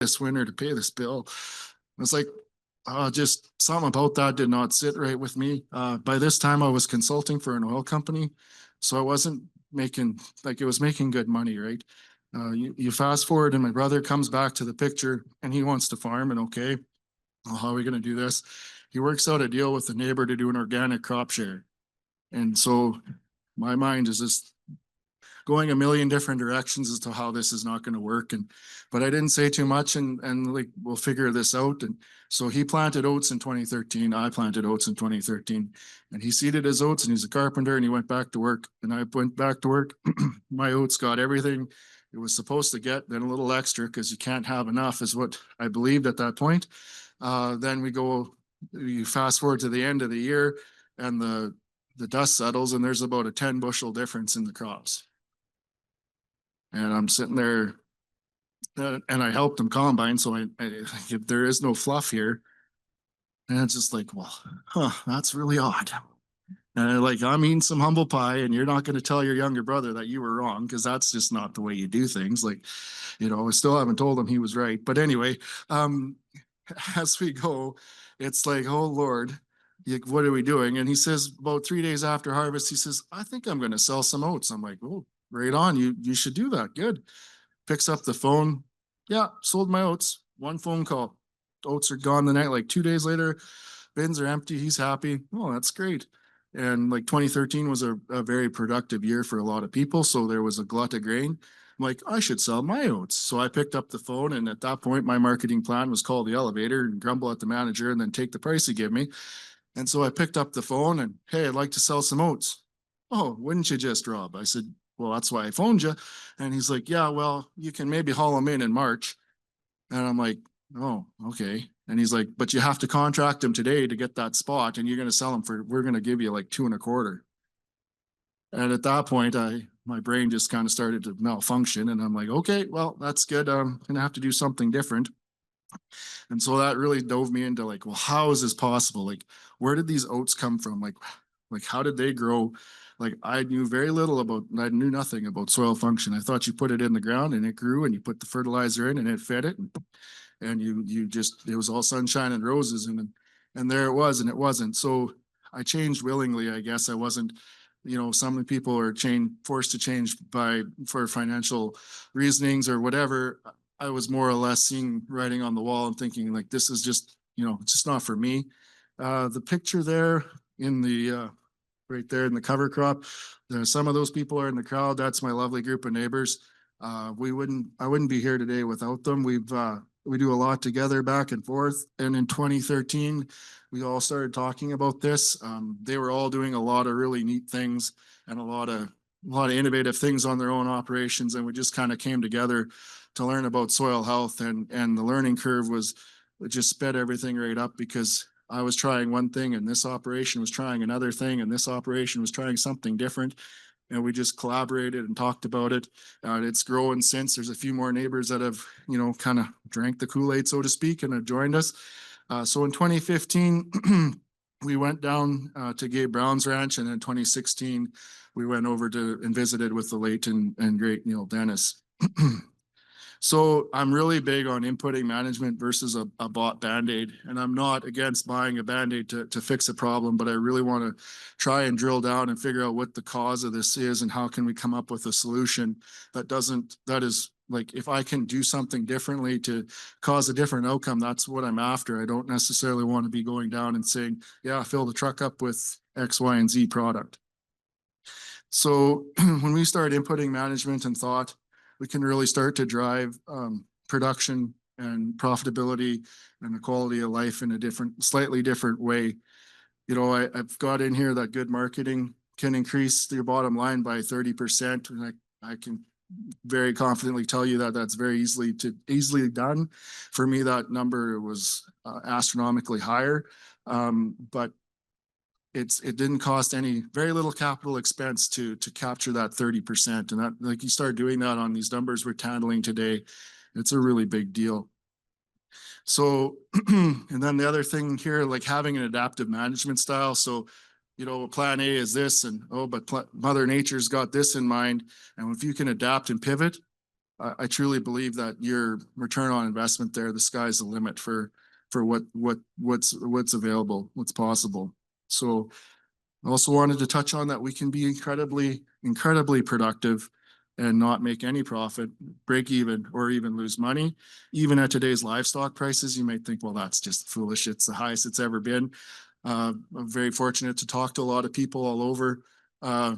this winter to pay this bill. It's like, just something about that did not sit right with me. By this time I was consulting for an oil company, so I wasn't making, like, it was making good money, right? You fast forward and my brother comes back to the picture and he wants to farm, and okay, well, how are we going to do this? He works out a deal with the neighbor to do an organic crop share. And so my mind is just going a million different directions as to how this is not going to work. And but I didn't say too much, and like, we'll figure this out. And so he planted oats in 2013. I planted oats in 2013, and he seeded his oats, and he's a carpenter, and he went back to work. And I went back to work. My oats got everything it was supposed to get, then a little extra, because you can't have enough, is what I believed at that point. Then you fast forward to the end of the year, and the dust settles, and there's about a 10 bushel difference in the crops. And I'm sitting there, and I helped him combine, so there is no fluff here. And it's just like, well, that's really odd. And like, I'm eating some humble pie, and you're not going to tell your younger brother that you were wrong, because that's just not the way you do things. Like, I still haven't told him he was right. But anyway, as we go, it's like, oh Lord, what are we doing? And he says, about 3 days after harvest, he says, I think I'm going to sell some oats. I'm like, oh, right on. You should do that. Good. Picks up the phone. Yeah, sold my oats. One phone call. Oats are gone the night. Like 2 days later, bins are empty. He's happy. Oh, that's great. And like 2013 was a very productive year for a lot of people. So there was a glut of grain. I'm like, I should sell my oats. So I picked up the phone. And at that point, my marketing plan was call the elevator and grumble at the manager and then take the price he gave me. And so I picked up the phone and, hey, I'd like to sell some oats. Oh, wouldn't you just, Rob? I said, well, that's why I phoned you. And he's like, yeah, well, you can maybe haul them in March. And I'm like, oh, okay. And he's like, but you have to contract them today to get that spot, and you're going to sell them we're going to give you like 2.25. And at that point, my brain just kind of started to malfunction. And I'm like, okay, well, that's good. I'm going to have to do something different. And so that really dove me into like, well, how is this possible? Like, where did these oats come from? Like how did they grow? Like, I knew I knew nothing about soil function. I thought you put it in the ground and it grew, and you put the fertilizer in and it fed it. And it was all sunshine and roses. And there it was, and it wasn't. So I changed willingly, I guess. I wasn't, some people are forced to change for financial reasonings or whatever. I was more or less seeing writing on the wall and thinking like, this is just, it's just not for me. The picture there right there in the cover crop, some of those people are in the crowd. That's my lovely group of neighbors. I wouldn't be here today without them. We do a lot together back and forth. And in 2013, we all started talking about this. They were all doing a lot of really neat things and a lot of innovative things on their own operations. And we just kind of came together to learn about soil health, and the learning curve it just sped everything right up, because I was trying one thing and this operation was trying another thing and this operation was trying something different. And we just collaborated and talked about it. It's growing since. There's a few more neighbors that have, kind of drank the Kool-Aid, so to speak, and have joined us. So in 2015, we went down to Gabe Brown's ranch, and in 2016, we went over and visited with the late and great Neil Dennis. So I'm really big on inputting management versus a bought Band-Aid. And I'm not against buying a Band-Aid to fix a problem, but I really want to try and drill down and figure out what the cause of this is and how can we come up with a solution that is like, if I can do something differently to cause a different outcome, that's what I'm after. I don't necessarily want to be going down and saying, yeah, fill the truck up with X, Y, and Z product. So when we start inputting management and thought, we can really start to drive production and profitability and the quality of life in a slightly different way. I've got in here that good marketing can increase your bottom line by 30%. And I can very confidently tell you that that's very easily done. For me, that number was astronomically higher, but it didn't cost very little capital expense to capture that 30%. And that, like, you start doing that on these numbers we're handling today, it's a really big deal. So, and then the other thing here, like having an adaptive management style. So, plan A is this, but Mother Nature's got this in mind. And if you can adapt and pivot, I truly believe that your return on investment there, the sky's the limit for what's available, what's possible. So I also wanted to touch on that we can be incredibly productive and not make any profit, break even, or even lose money. Even at today's livestock prices, you might think, well, that's just foolish. It's the highest it's ever been. I'm very fortunate to talk to a lot of people all over, all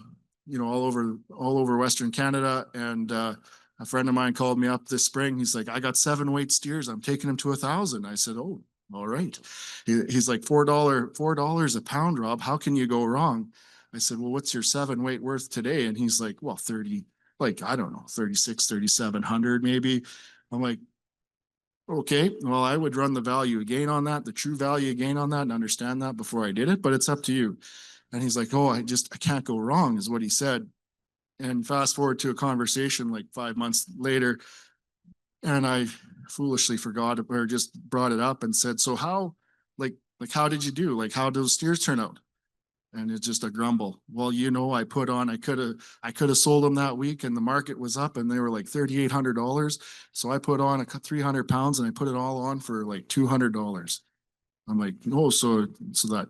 over Western Canada. And a friend of mine called me up this spring. He's like, I got 7 weight steers. I'm taking them to 1,000. I said, oh, all right. He's like, $4 a pound, Rob. How can you go wrong? I said, well, what's your 7 weight worth today? And he's like, well, 30, like, I don't know, 36, 3,700 maybe. I'm like, okay, well, I would run the value gain on that, the true value gain on that, and understand that before I did it, but it's up to you. And he's like, oh, I can't go wrong, is what he said. And fast forward to a conversation like 5 months later, and I foolishly forgot it or just brought it up and said, so how, how did you do? Like, how do those steers turn out? And it's just a grumble. Well, I I could have sold them that week and the market was up and they were like $3,800. So I put on 300 pounds and I put it all on for like $200. I'm like, no, that,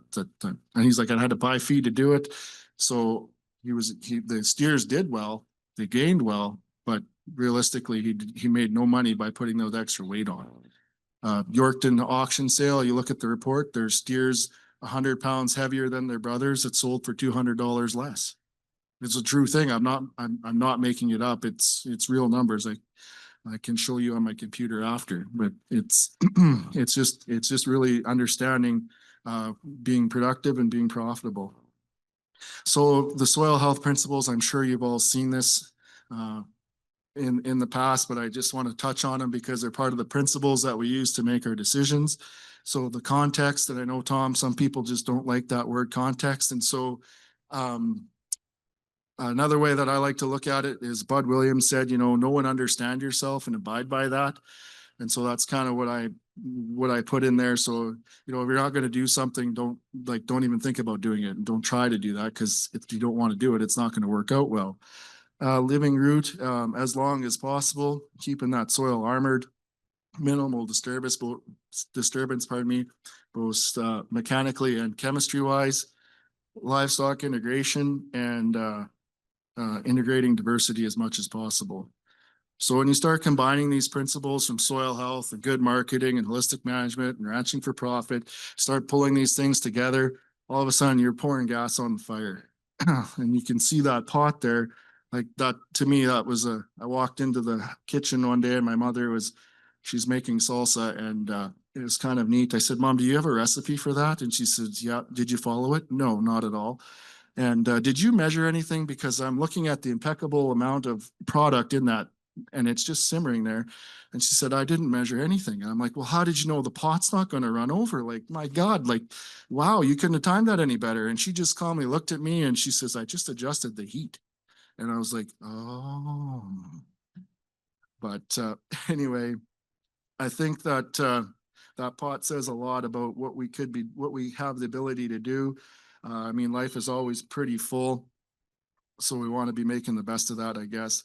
and he's like, I had to buy feed to do it. So the steers did well, they gained well, but realistically, he made no money by putting those extra weight on. Yorkton auction sale, you look at the report, there's steers 100 pounds heavier than their brothers that sold for $200 less. It's a true thing. I'm not making it up. It's real numbers. I can show you on my computer after, but it's it's just really understanding being productive and being profitable. So the soil health principles, I'm sure you've all seen this in the past, but I just want to touch on them because they're part of the principles that we use to make our decisions. So the context, and I know, Tom, some people just don't like that word context. And so another way that I like to look at it is Bud Williams said, know and understand yourself and abide by that. And so that's kind of what I put in there. So, if you're not going to do something, don't even think about doing it, and don't try to do that, because if you don't want to do it, it's not going to work out well. Living root as long as possible, keeping that soil armored, minimal disturbance, both mechanically and chemistry wise, livestock integration, and integrating diversity as much as possible. So when you start combining these principles from soil health and good marketing and holistic management and ranching for profit, start pulling these things together, all of a sudden you're pouring gas on the fire. And you can see that pot there. Like that, to me, I walked into the kitchen one day and my mother she's making salsa, and it was kind of neat. I said, Mom, do you have a recipe for that? And she said, yeah. Did you follow it? No, not at all. And did you measure anything? Because I'm looking at the impeccable amount of product in that, and it's just simmering there. And she said, I didn't measure anything. And I'm like, well, how did you know the pot's not going to run over? Like, my God, like, wow, you couldn't have timed that any better. And she just calmly looked at me and she says, I just adjusted the heat. And I was like, oh. But anyway, I think that that pot says a lot about what we have the ability to do. I mean, life is always pretty full, so we want to be making the best of that, I guess.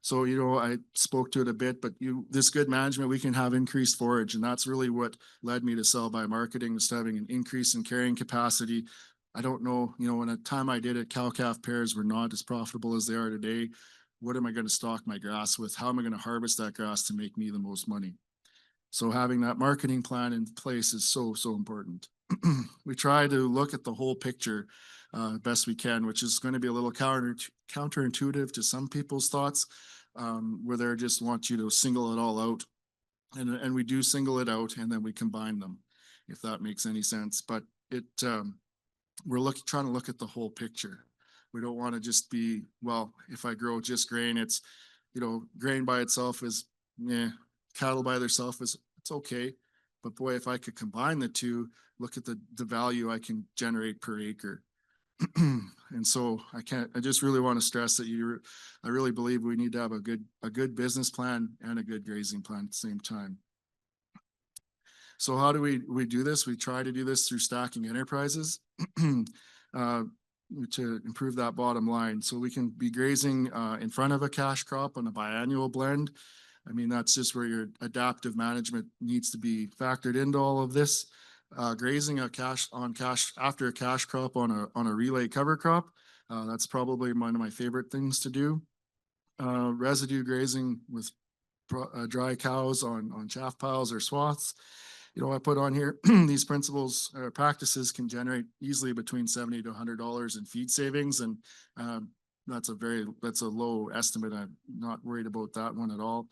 So, I spoke to it a bit, but this good management, we can have increased forage. And that's really what led me to sell by marketing, was having an increase in carrying capacity. I don't know, in a time I did it, cow-calf pairs were not as profitable as they are today. What am I going to stock my grass with? How am I going to harvest that grass to make me the most money? So having that marketing plan in place is so important. We try to look at the whole picture best we can, which is going to be a little counterintuitive to some people's thoughts, where they just want you to single it all out. And we do single it out, and then we combine them, if that makes any sense. But we're trying to look at the whole picture. We don't want to just be, well, if I grow just grain, it's, grain by itself is, cattle by themselves it's okay. But boy, if I could combine the two, look at the value I can generate per acre. And so I just really want to stress that I really believe we need to have a good business plan and a good grazing plan at the same time. So how do we do this? We try to do this through stacking enterprises. to improve that bottom line. So we can be grazing in front of a cash crop on a biannual blend. I mean, that's just where your adaptive management needs to be factored into all of this. Grazing a cash after a cash crop on a relay cover crop. That's probably one of my favorite things to do. Residue grazing with dry cows on chaff piles or swaths. You know, I put on here, these principles or practices can generate easily between $70 to $100 in feed savings. And that's a low estimate. I'm not worried about that one at all.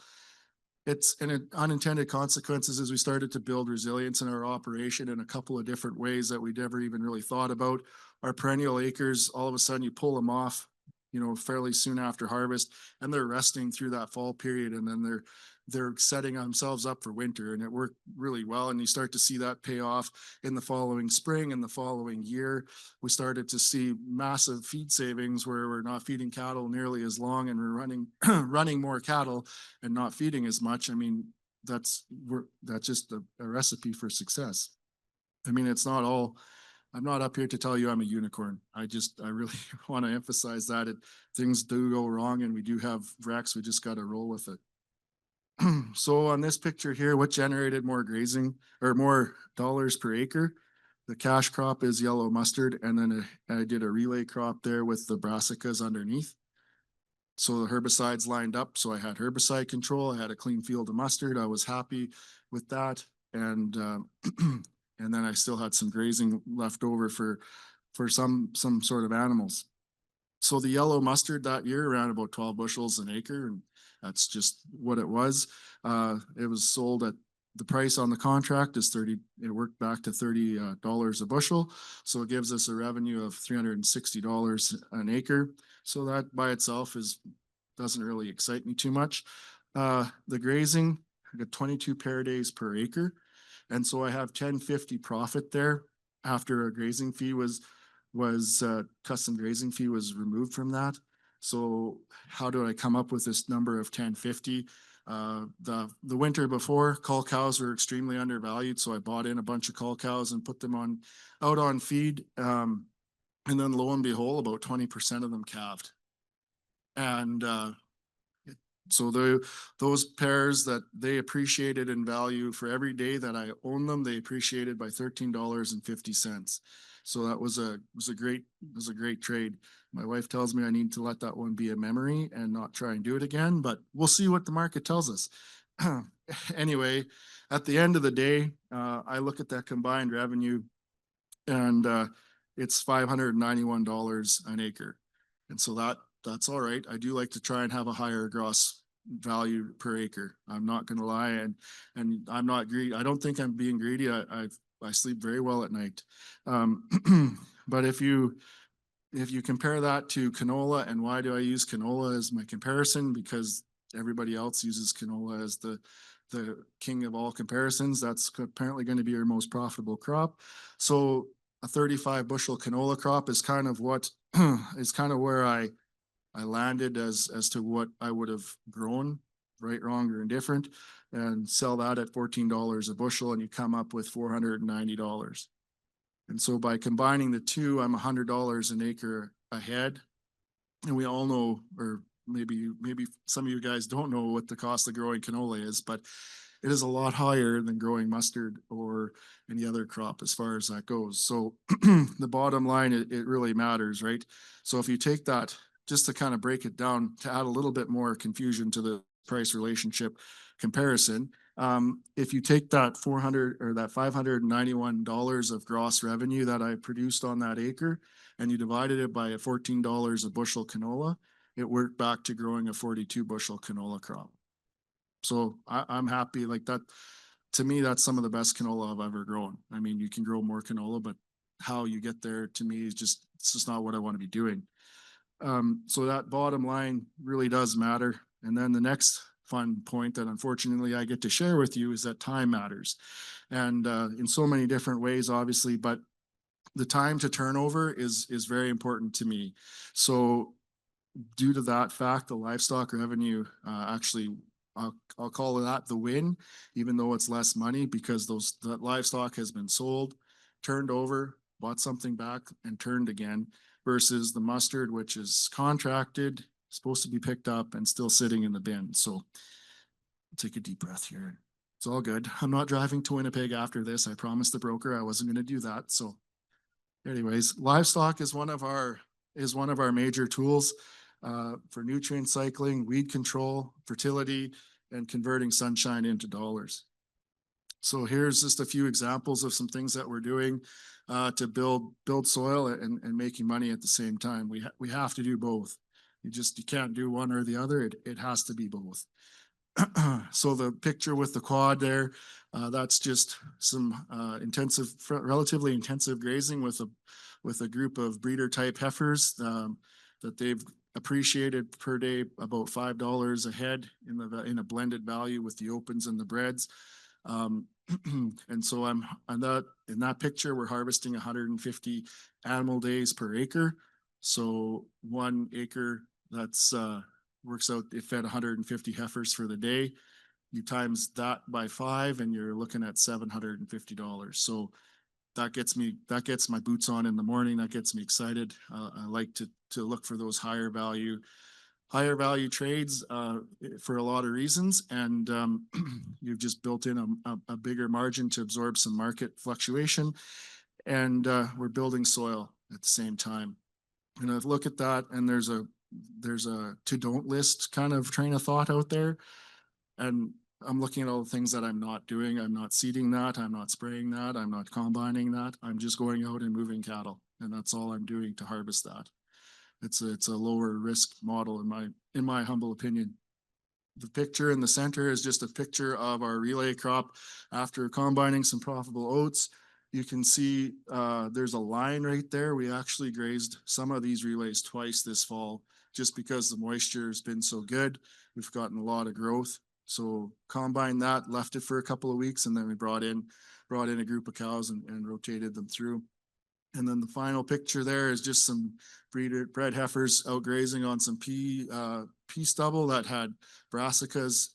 It's an unintended consequences as we started to build resilience in our operation in a couple of different ways that we never even really thought about. Our perennial acres, all of a sudden you pull them off, you know, fairly soon after harvest, and they're resting through that fall period, and then they're setting themselves up for winter, and it worked really well. And you start to see that pay off in the following spring and the following year. We started to see massive feed savings where we're not feeding cattle nearly as long, and we're running more cattle and not feeding as much. I mean, that's just a recipe for success. I mean, it's not all. I'm not up here to tell you I'm a unicorn. I really want to emphasize that things do go wrong, and we do have wrecks. We just got to roll with it. So on this picture here, what generated more grazing or more dollars per acre? The cash crop is yellow mustard, and then I did a relay crop there with the brassicas underneath. So the herbicides lined up. So I had herbicide control. I had a clean field of mustard. I was happy with that, and and then I still had some grazing left over for some sort of animals. So the yellow mustard that year around about 12 bushels an acre, and that's just what it was. It was sold at the price on the contract is 30. It worked back to $30 a bushel, so it gives us a revenue of $360 an acre. So that by itself doesn't really excite me too much. The grazing, I got 22 pair days per acre, and so I have 1050 profit there after a grazing fee was custom grazing fee was removed from that. So how do I come up with this number of 1050? The winter before, cull cows were extremely undervalued, so I bought in a bunch of cull cows and put them out on feed. And then lo and behold, about 20% of them calved. And so those pairs that they appreciated in value for every day that I own them, they appreciated by $13.50. So that was a great trade. My wife tells me I need to let that one be a memory and not try and do it again, but we'll see what the market tells us. Anyway, at the end of the day, I look at that combined revenue, and it's $591 an acre. And so that's all right. I do like to try and have a higher gross value per acre. I'm not going to lie, and I'm not greedy. I don't think I'm being greedy. I sleep very well at night. But if you compare that to canola, and why do I use canola as my comparison? Because everybody else uses canola as the king of all comparisons. That's apparently going to be your most profitable crop. So a 35 bushel canola crop is kind of what is kind of where I landed as to what I would have grown, right, wrong, or indifferent, and sell that at $14 a bushel, and you come up with $490. And so by combining the two, I'm $100 an acre ahead. And we all know, or maybe some of you guys don't know what the cost of growing canola is, but it is a lot higher than growing mustard or any other crop as far as that goes. So the bottom line, it really matters, right? So if you take that, just to kind of break it down, to add a little bit more confusion to the price relationship comparison, if you take that 400 or that $591 of gross revenue that I produced on that acre, and you divided it by a $14 a bushel canola, it worked back to growing a 42 bushel canola crop. So I'm happy like that. To me, that's some of the best canola I've ever grown. I mean, you can grow more canola, but how you get there to me is it's just not what I want to be doing. So that bottom line really does matter. And then the next fun point that unfortunately I get to share with you is that time matters. And in so many different ways, obviously, but the time to turnover is very important to me. So due to that fact, the livestock revenue actually, I'll call that the win, even though it's less money, because that livestock has been sold, turned over, bought something back, and turned again. versus the mustard, which is contracted, supposed to be picked up and still sitting in the bin. So take a deep breath here. It's all good. I'm not driving to Winnipeg after this. I promised the broker I wasn't going to do that. So anyways, livestock is one of our major tools for nutrient cycling, weed control, fertility, and converting sunshine into dollars. So here's just a few examples of some things that we're doing to build soil and making money at the same time. We have to do both. You can't do one or the other. It has to be both. So the picture with the quad there, that's just some relatively intensive grazing with a group of breeder type heifers that they've appreciated per day about $5 a head in a blended value with the opens and the breds. And so I'm in that picture, we're harvesting 150 animal days per acre. So 1 acre, that's works out, it fed 150 heifers for the day. You times that by 5 and you're looking at $750. So that gets my boots on in the morning. That gets me excited. I like to look for those higher value trades for a lot of reasons. And you've just built in a bigger margin to absorb some market fluctuation. And we're building soil at the same time. And I look at that, and there's a to don't list kind of train of thought out there. And I'm looking at all the things that I'm not doing. I'm not seeding that. I'm not spraying that. I'm not combining that. I'm just going out and moving cattle. And that's all I'm doing to harvest that. It's a lower risk model in my humble opinion. The picture in the center is just a picture of our relay crop after combining some profitable oats. You can see there's a line right there. We actually grazed some of these relays twice this fall just because the moisture has been so good. We've gotten a lot of growth. So combined that, left it for a couple of weeks, and then we brought in a group of cows and rotated them through. And then the final picture there is just some bred heifers out grazing on some pea stubble that had brassicas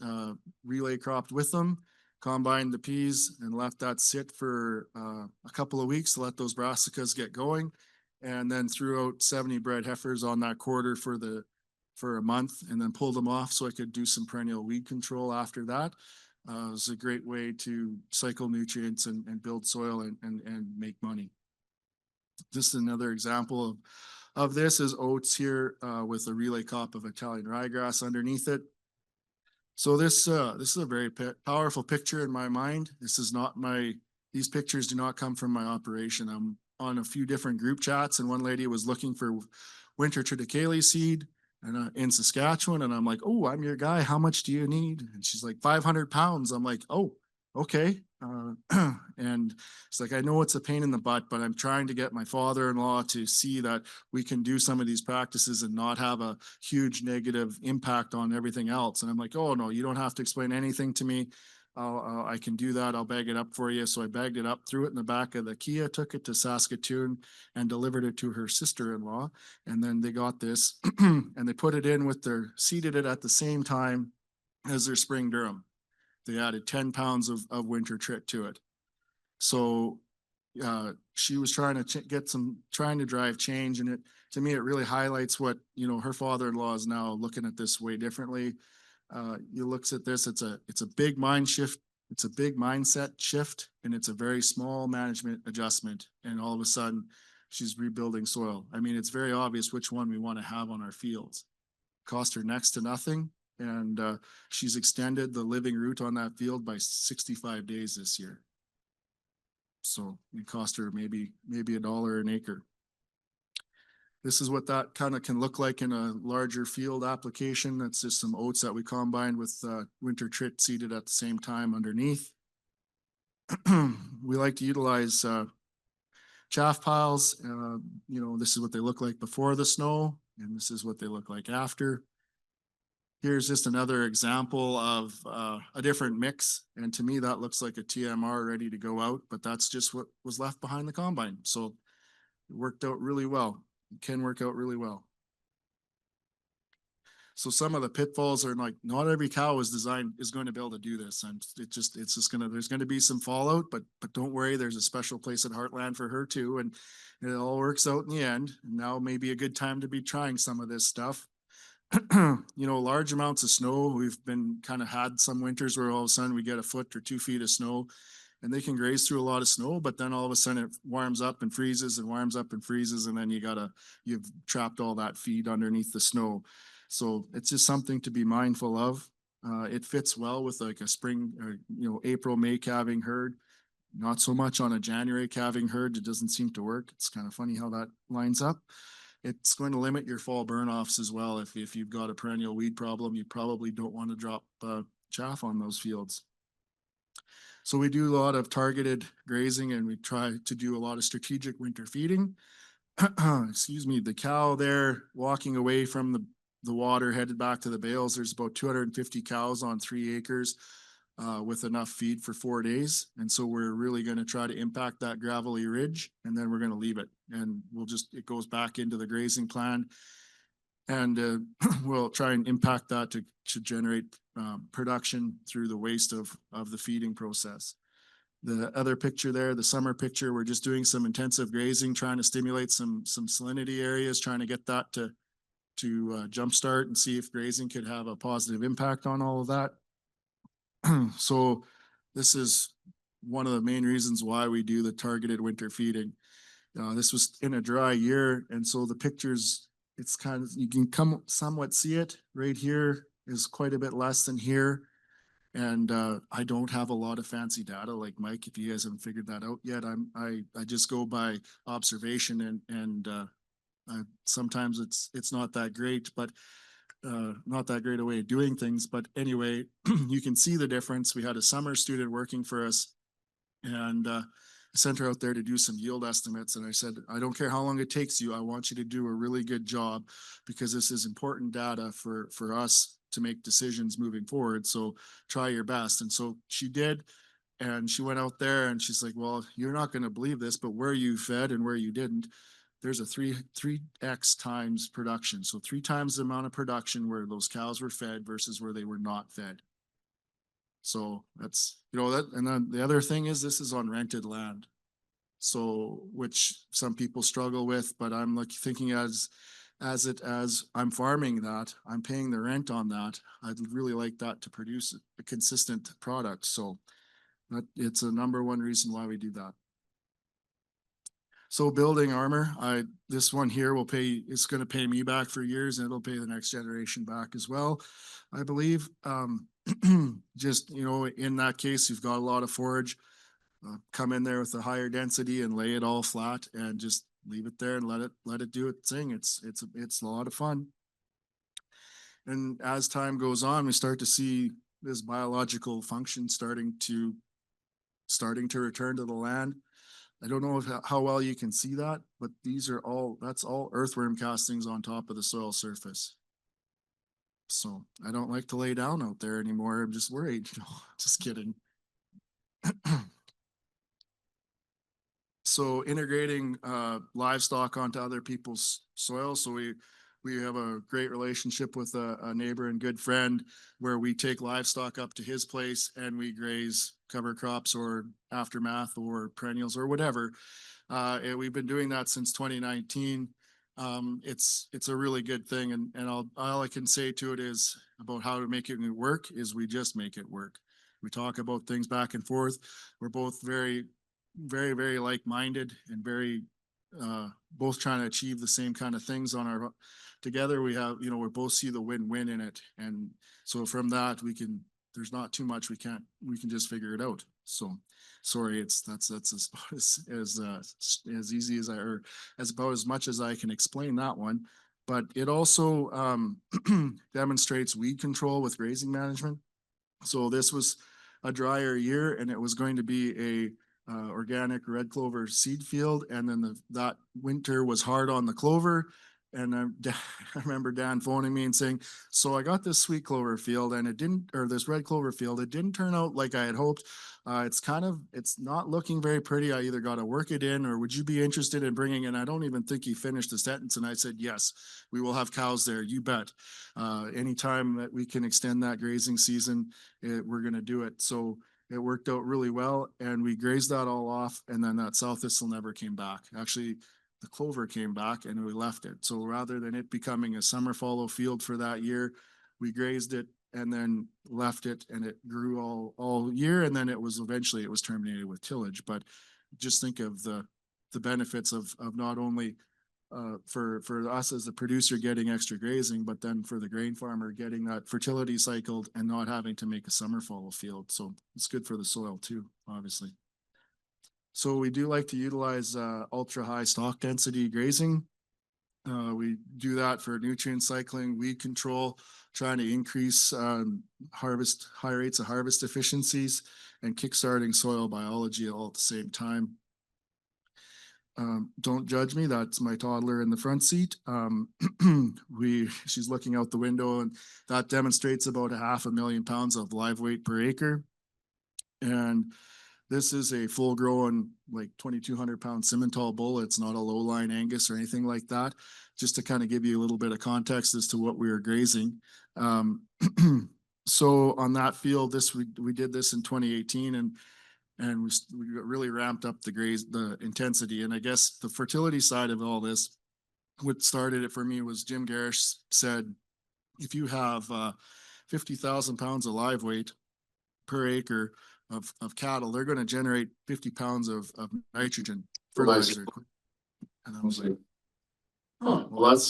relay cropped with them. Combined the peas and left that sit for a couple of weeks to let those brassicas get going, and then threw out 70 bred heifers on that quarter for a month, and then pulled them off so I could do some perennial weed control after that. It was a great way to cycle nutrients and build soil and make money. Just another example of this is oats here with a relay crop of Italian ryegrass underneath it. So this is a very powerful picture in my mind. These pictures do not come from my operation. I'm on a few different group chats, and one lady was looking for winter triticale seed and in Saskatchewan, and I'm like, oh, I'm your guy. How much do you need? And she's like, 500 pounds. I'm like, oh, okay. And it's like, I know it's a pain in the butt, but I'm trying to get my father-in-law to see that we can do some of these practices and not have a huge negative impact on everything else. And I'm like, oh no, you don't have to explain anything to me. I can do that. I'll bag it up for you. So I bagged it up, threw it in the back of the Kia, took it to Saskatoon and delivered it to her sister-in-law. And then they got this and they put it in seeded it at the same time as their spring durum. They added 10 pounds of winter trit to it. So she was trying to drive change. And to me, it really highlights what, her father-in-law is now looking at this way differently. He looks at this, it's a big mind shift. It's a big mindset shift, and it's a very small management adjustment. And all of a sudden she's rebuilding soil. I mean, it's very obvious which one we want to have on our fields. Cost her next to nothing. And she's extended the living root on that field by 65 days this year. So it cost her maybe $1 an acre. This is what that kind of can look like in a larger field application. That's just some oats that we combined with winter trit seeded at the same time underneath. We like to utilize chaff piles. This is what they look like before the snow, and this is what they look like after. Here's just another example of a different mix. And to me, that looks like a TMR ready to go out, but that's just what was left behind the combine. So it worked out really well. It can work out really well. So some of the pitfalls are like, not every cow is going to be able to do this. And it's just there's going to be some fallout, but don't worry, there's a special place at Heartland for her too. And it all works out in the end. And now may be a good time to be trying some of this stuff. Large amounts of snow. We've been kind of had some winters where all of a sudden we get a foot or 2 feet of snow, and they can graze through a lot of snow, but then all of a sudden it warms up and freezes and warms up and freezes, and then you've trapped all that feed underneath the snow. So it's just something to be mindful of. It fits well with like a spring or April, May calving herd. Not so much on a January calving herd. It doesn't seem to work. It's kind of funny how that lines up. It's going to limit your fall burn-offs as well. If you've got a perennial weed problem, you probably don't want to drop chaff on those fields. So we do a lot of targeted grazing, and we try to do a lot of strategic winter feeding. Excuse me, the cow there walking away from the water headed back to the bales. There's about 250 cows on 3 acres with enough feed for 4 days. And so we're really going to try to impact that gravelly ridge, and then we're going to leave it. And it goes back into the grazing plan. And we'll try and impact that to generate production through the waste of the feeding process. The other picture there, the summer picture, we're just doing some intensive grazing, trying to stimulate some salinity areas, trying to get that to jumpstart and see if grazing could have a positive impact on all of that. So this is one of the main reasons why we do the targeted winter feeding. This was in a dry year, and so the pictures, it's kind of, you can somewhat see it right here is quite a bit less than here. And I don't have a lot of fancy data like Mike. If you guys haven't figured that out yet, I just go by observation, and sometimes it's not that great, but not that great a way of doing things. But anyway, you can see the difference. We had a summer student working for us, and I sent her out there to do some yield estimates. And I said, I don't care how long it takes you. I want you to do a really good job, because this is important data for us to make decisions moving forward. So try your best. And so she did. And she went out there and she's like, well, you're not going to believe this, but where you fed and where you didn't, there's a 3x times production. So 3 times the amount of production where those cows were fed versus where they were not fed. So that's, that. And then the other thing is, this is on rented land. So, which some people struggle with, but I'm like thinking as I'm farming that, I'm paying the rent on that. I'd really like that to produce a consistent product. So it's a number one reason why we do that. So building armor, this one here it's going to pay me back for years, and it'll pay the next generation back as well, I believe. Just, in that case, you've got a lot of forage, come in there with a higher density and lay it all flat and just leave it there and let it do its thing. It's a lot of fun. And as time goes on, we start to see this biological function starting to return to the land. I don't know how well you can see that, but that's all earthworm castings on top of the soil surface. So I don't like to lay down out there anymore. I'm just worried. No, just kidding. So integrating livestock onto other people's soil. So we have a great relationship with a neighbor and good friend, where we take livestock up to his place and we graze cover crops or aftermath or perennials or whatever. And we've been doing that since 2019. It's a really good thing, and all I can say to it is about how to make it work is we just make it work. We talk about things back and forth. We're both very, very, very like-minded and very both trying to achieve the same kind of things on our together. We have, we both see the win-win in it, and so from that there's not too much we can just figure it out. So sorry, that's as easy as or as about as much as I can explain that one. But it also demonstrates weed control with grazing management. So this was a drier year, and it was going to be a organic red clover seed field, and then that winter was hard on the clover, And I remember Dan phoning me and saying, so I got this sweet clover field and it didn't, or this red clover field, it didn't turn out like I had hoped. It's not looking very pretty. I either got to work it in, or would you be interested in bringing in? I don't even think he finished the sentence. And I said, yes, we will have cows there. You bet. Anytime that we can extend that grazing season, we're going to do it. So it worked out really well, and we grazed that all off. And then that sow thistle never came back. Actually, the clover came back and we left it. So rather than it becoming a summer fallow field for that year, we grazed it and then left it, and it grew all year. And then it was terminated with tillage. But just think of the benefits of not only for us as the producer getting extra grazing, but then for the grain farmer getting that fertility cycled and not having to make a summer fallow field. So it's good for the soil too, obviously. So we do like to utilize ultra high stock density grazing. We do that for nutrient cycling, weed control, trying to increase high rates of harvest efficiencies, and kickstarting soil biology all at the same time. Don't judge me. That's my toddler in the front seat. She's looking out the window, and that demonstrates about 500,000 pounds of live weight per acre. And this is a full grown, like 2,200 pound Simmental bull. It's not a low line Angus or anything like that. Just to kind of give you a little bit of context as to what we were grazing. So on that field, we did this in 2018, and we really ramped up the intensity. And I guess the fertility side of all this, what started it for me was Jim Garish said, if you have 50,000 pounds of live weight per acre of cattle, they're going to generate 50 pounds of nitrogen fertilizer. And I was like, oh, well, that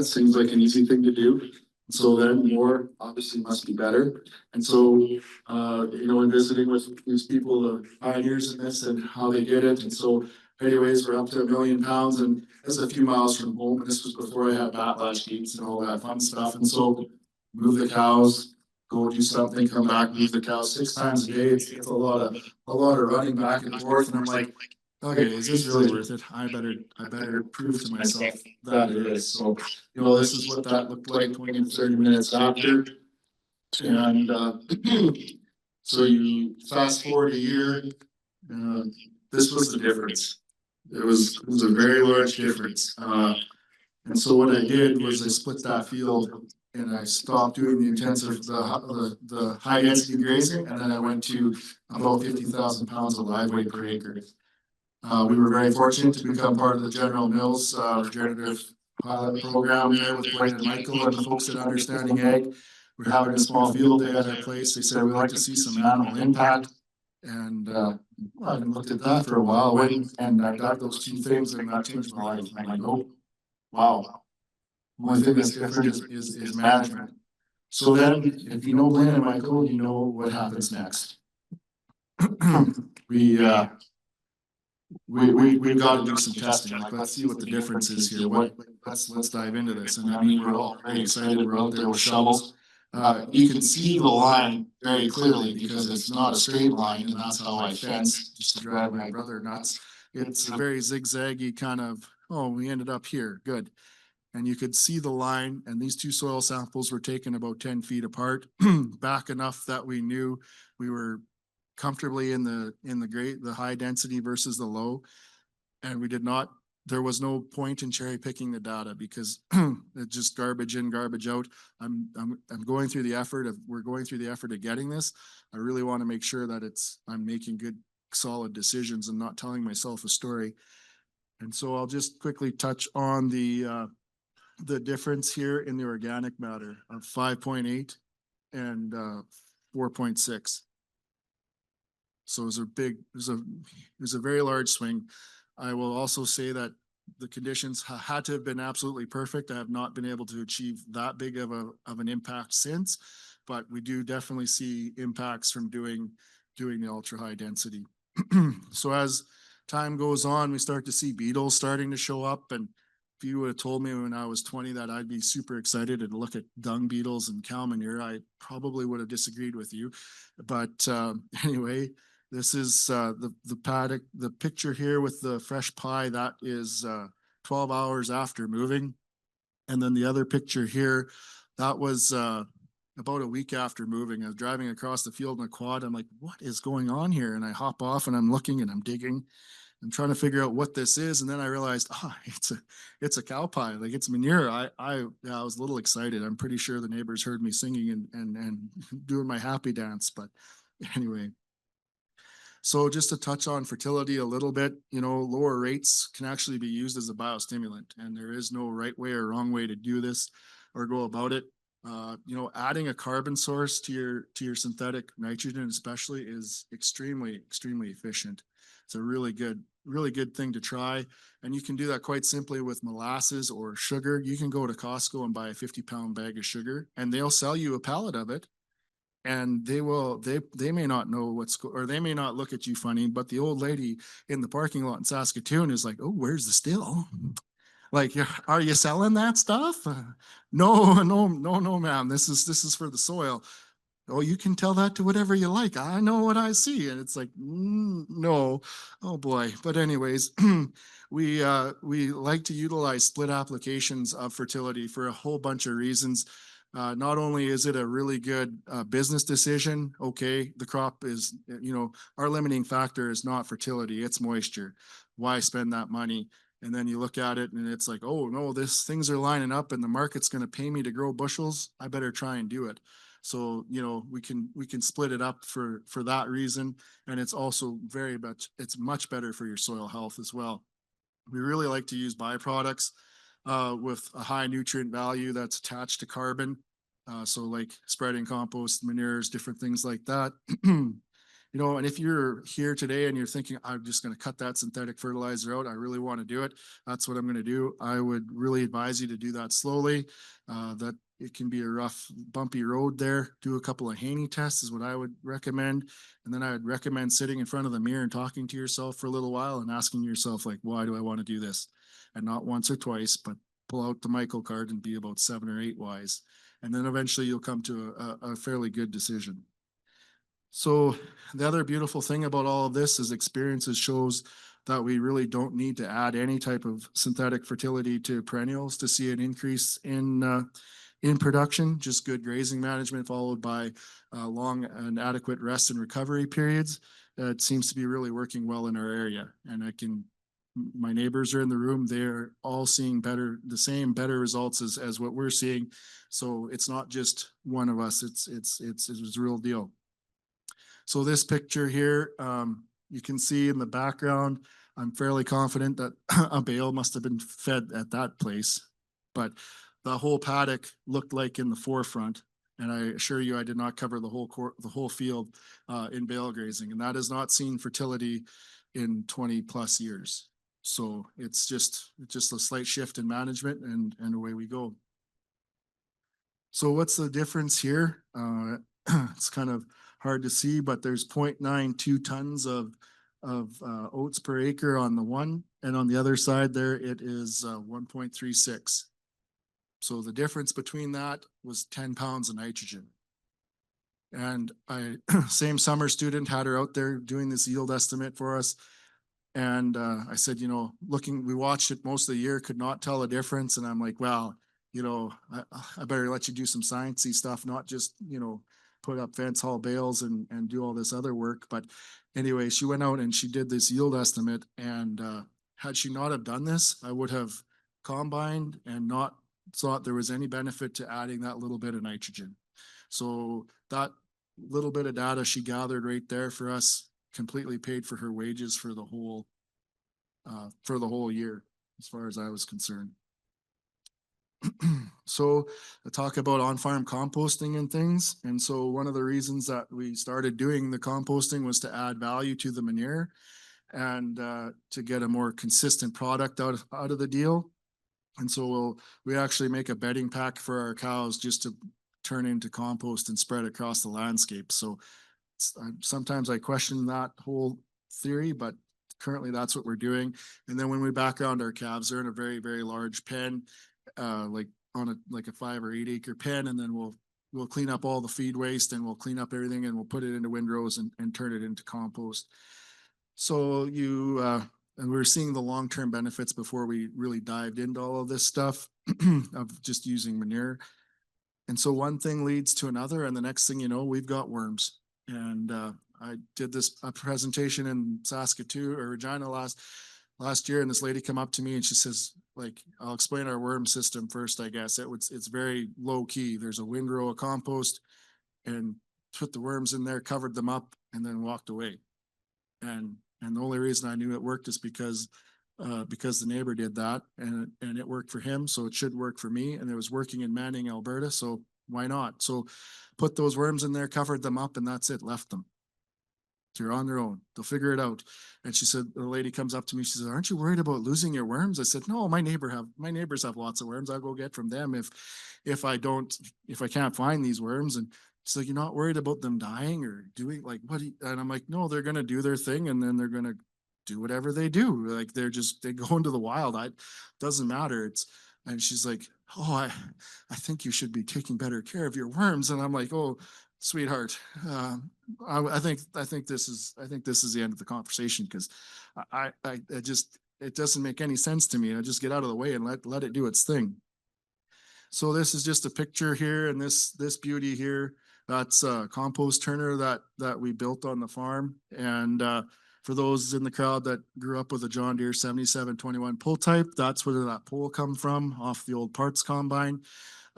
seems like an easy thing to do. So then more obviously must be better. And so, in visiting with these people, the pioneers in this and how they did it. And so anyways, we're up to 1,000,000 pounds, and this is a few miles from home. And this was before I had backlash gates and all that fun stuff. And so move the cows, go do something, come back, move the cows 6 times a day. It's a lot of running back and forth. And I'm like, okay, is this really worth it? I better prove to myself that it is. So, this is what that looked like 20 to 30 minutes after. And so you fast forward a year, this was the difference. It was a very large difference. And so what I did was I split that field and I stopped doing the intensive, the high density grazing, and then I went to about 50,000 pounds of live weight per acre. We were very fortunate to become part of the General Mills regenerative pilot program there with Blaine and Michael and the folks at Understanding Ag. We're having a small field day at our place. They said, we'd like to see some animal impact. And I looked at that for a while, and I got those two things, and that changed my life. I'm like, oh, wow. One thing that's different is management. So then, if you know Blaine and Michael, you know what happens next. We've got to do some testing. Like, let's see what the difference is here. Let's dive into this. And I mean, we're all very excited. We're out there with shovels. You can see the line very clearly because it's not a straight line, and that's how I fence, just to drive my brother nuts. It's a very zigzaggy kind of, oh, we ended up here, good. And you could see the line, and these two soil samples were taken about 10 feet apart, back enough that we knew we were comfortably in the high density versus the low. And there was no point in cherry picking the data because it's just garbage in, garbage out. We're going through the effort of getting this. I really want to make sure that I'm making good, solid decisions and not telling myself a story. And so I'll just quickly touch on the difference here in the organic matter of 5.8 and 4.6. So it was a very large swing. I will also say that the conditions had to have been absolutely perfect. I have not been able to achieve that big of an impact since, but we do definitely see impacts from doing the ultra high density. So as time goes on, we start to see beetles starting to show up. And if you would have told me when I was 20 that I'd be super excited to look at dung beetles and cow manure, I probably would have disagreed with you. But anyway, this is the paddock. The picture here with the fresh pie, that is 12 hours after moving. And then the other picture here, that was about a week after moving. I was driving across the field in a quad. I'm like, what is going on here? And I hop off and I'm looking and I'm digging. I'm trying to figure out what this is, and then I realized, it's a cow pie, like it's manure. Yeah, I was a little excited. I'm pretty sure the neighbors heard me singing and doing my happy dance. But anyway, so just to touch on fertility a little bit, lower rates can actually be used as a biostimulant, and there is no right way or wrong way to do this or go about it. Adding a carbon source to your synthetic nitrogen, especially, is extremely efficient. It's a really good thing to try, and you can do that quite simply with molasses or sugar. You can go to Costco and buy a 50-pound bag of sugar, and they'll sell you a pallet of it, and they may not know or they may not look at you funny, but the old lady in the parking lot in Saskatoon is like, oh, where's the still? Like, are you selling that stuff? No, ma'am. This is for the soil. Oh, you can tell that to whatever you like. I know what I see. And it's like, no. Oh boy. But anyways, we like to utilize split applications of fertility for a whole bunch of reasons. Not only is it a really good business decision, okay, the crop is, our limiting factor is not fertility, it's moisture. Why spend that money? And then you look at it and it's like, oh no, things are lining up and the market's going to pay me to grow bushels. I better try and do it. So, we can split it up for that reason. And it's also it's much better for your soil health as well. We really like to use byproducts with a high nutrient value that's attached to carbon. So like spreading compost, manures, different things like that. And if you're here today and you're thinking, I'm just going to cut that synthetic fertilizer out, I really want to do it, that's what I'm going to do. I would really advise you to do that slowly. That it can be a rough, bumpy road there. Do a couple of Haney tests is what I would recommend. And then I would recommend sitting in front of the mirror and talking to yourself for a little while and asking yourself, like, why do I want to do this? And not once or twice, but pull out the Michael card and be about 7 or 8 whys. And then eventually you'll come to a fairly good decision. So the other beautiful thing about all of this is experiences shows that we really don't need to add any type of synthetic fertility to perennials to see an increase in production. Just good grazing management followed by long and adequate rest and recovery periods. It seems to be really working well in our area, and my neighbors are in the room. They're all seeing better results as what we're seeing. So it's not just one of us. It's a real deal. So this picture here, you can see in the background, I'm fairly confident that a bale must have been fed at that place, but the whole paddock looked like in the forefront. And I assure you, I did not cover the whole field in bale grazing, and that has not seen fertility in 20 plus years. So it's just a slight shift in management, and away we go. So what's the difference here? It's kind of hard to see, but there's 0.92 tons of oats per acre on the one, and on the other side there it is 1.36. So the difference between that was 10 pounds of nitrogen. And same summer student had her out there doing this yield estimate for us. And I said, we watched it most of the year, could not tell a difference. And I'm like, well, I better let you do some sciencey stuff, not just, put up fence haul bales and do all this other work. But anyway, she went out and she did this yield estimate. And had she not have done this, I would have combined and not thought there was any benefit to adding that little bit of nitrogen. So that little bit of data she gathered right there for us completely paid for her wages for the whole year, as far as I was concerned. So I talk about on-farm composting and things. And so one of the reasons that we started doing the composting was to add value to the manure and to get a more consistent product out of the deal. And so we actually make a bedding pack for our cows just to turn into compost and spread across the landscape. So sometimes I question that whole theory, but currently that's what we're doing. And then when we background our calves, they're in a very, very large pen, like on a 5 or 8 acre pen. And then we'll clean up all the feed waste and we'll clean up everything and we'll put it into windrows and turn it into compost. So you we were seeing the long-term benefits before we really dived into all of this stuff of just using manure. And so one thing leads to another, and the next thing you know, we've got worms. And I did a presentation in Saskatoon or Regina last year, and this lady come up to me and she says, like, I'll explain our worm system first, I guess. It's very low key. There's a windrow of compost, and put the worms in there, covered them up, and then walked away. And the only reason I knew it worked is because the neighbor did that, and it worked for him, so it should work for me. And it was working in Manning, Alberta, so why not? So put those worms in there, covered them up, and that's it. Left them. They're on their own. They'll figure it out. And she said, the lady comes up to me. She said, "Aren't you worried about losing your worms?" I said, "No, my neighbors have lots of worms. I'll go get from them if I can't find these worms." And she's like, "You're not worried about them dying or doing like what?" And I'm like, "No, they're gonna do their thing, and then they're gonna do whatever they do. Like they go into the wild. Doesn't matter." And she's like, "Oh, I think you should be taking better care of your worms." And I'm like, "Oh, sweetheart, I think this is the end of the conversation, because I just, it doesn't make any sense to me. I just get out of the way and let it do its thing." So this is just a picture here, and this beauty here, that's a compost turner that we built on the farm. And for those in the crowd that grew up with a John Deere 7721 pull type, that's where that pole come from, off the old parts combine.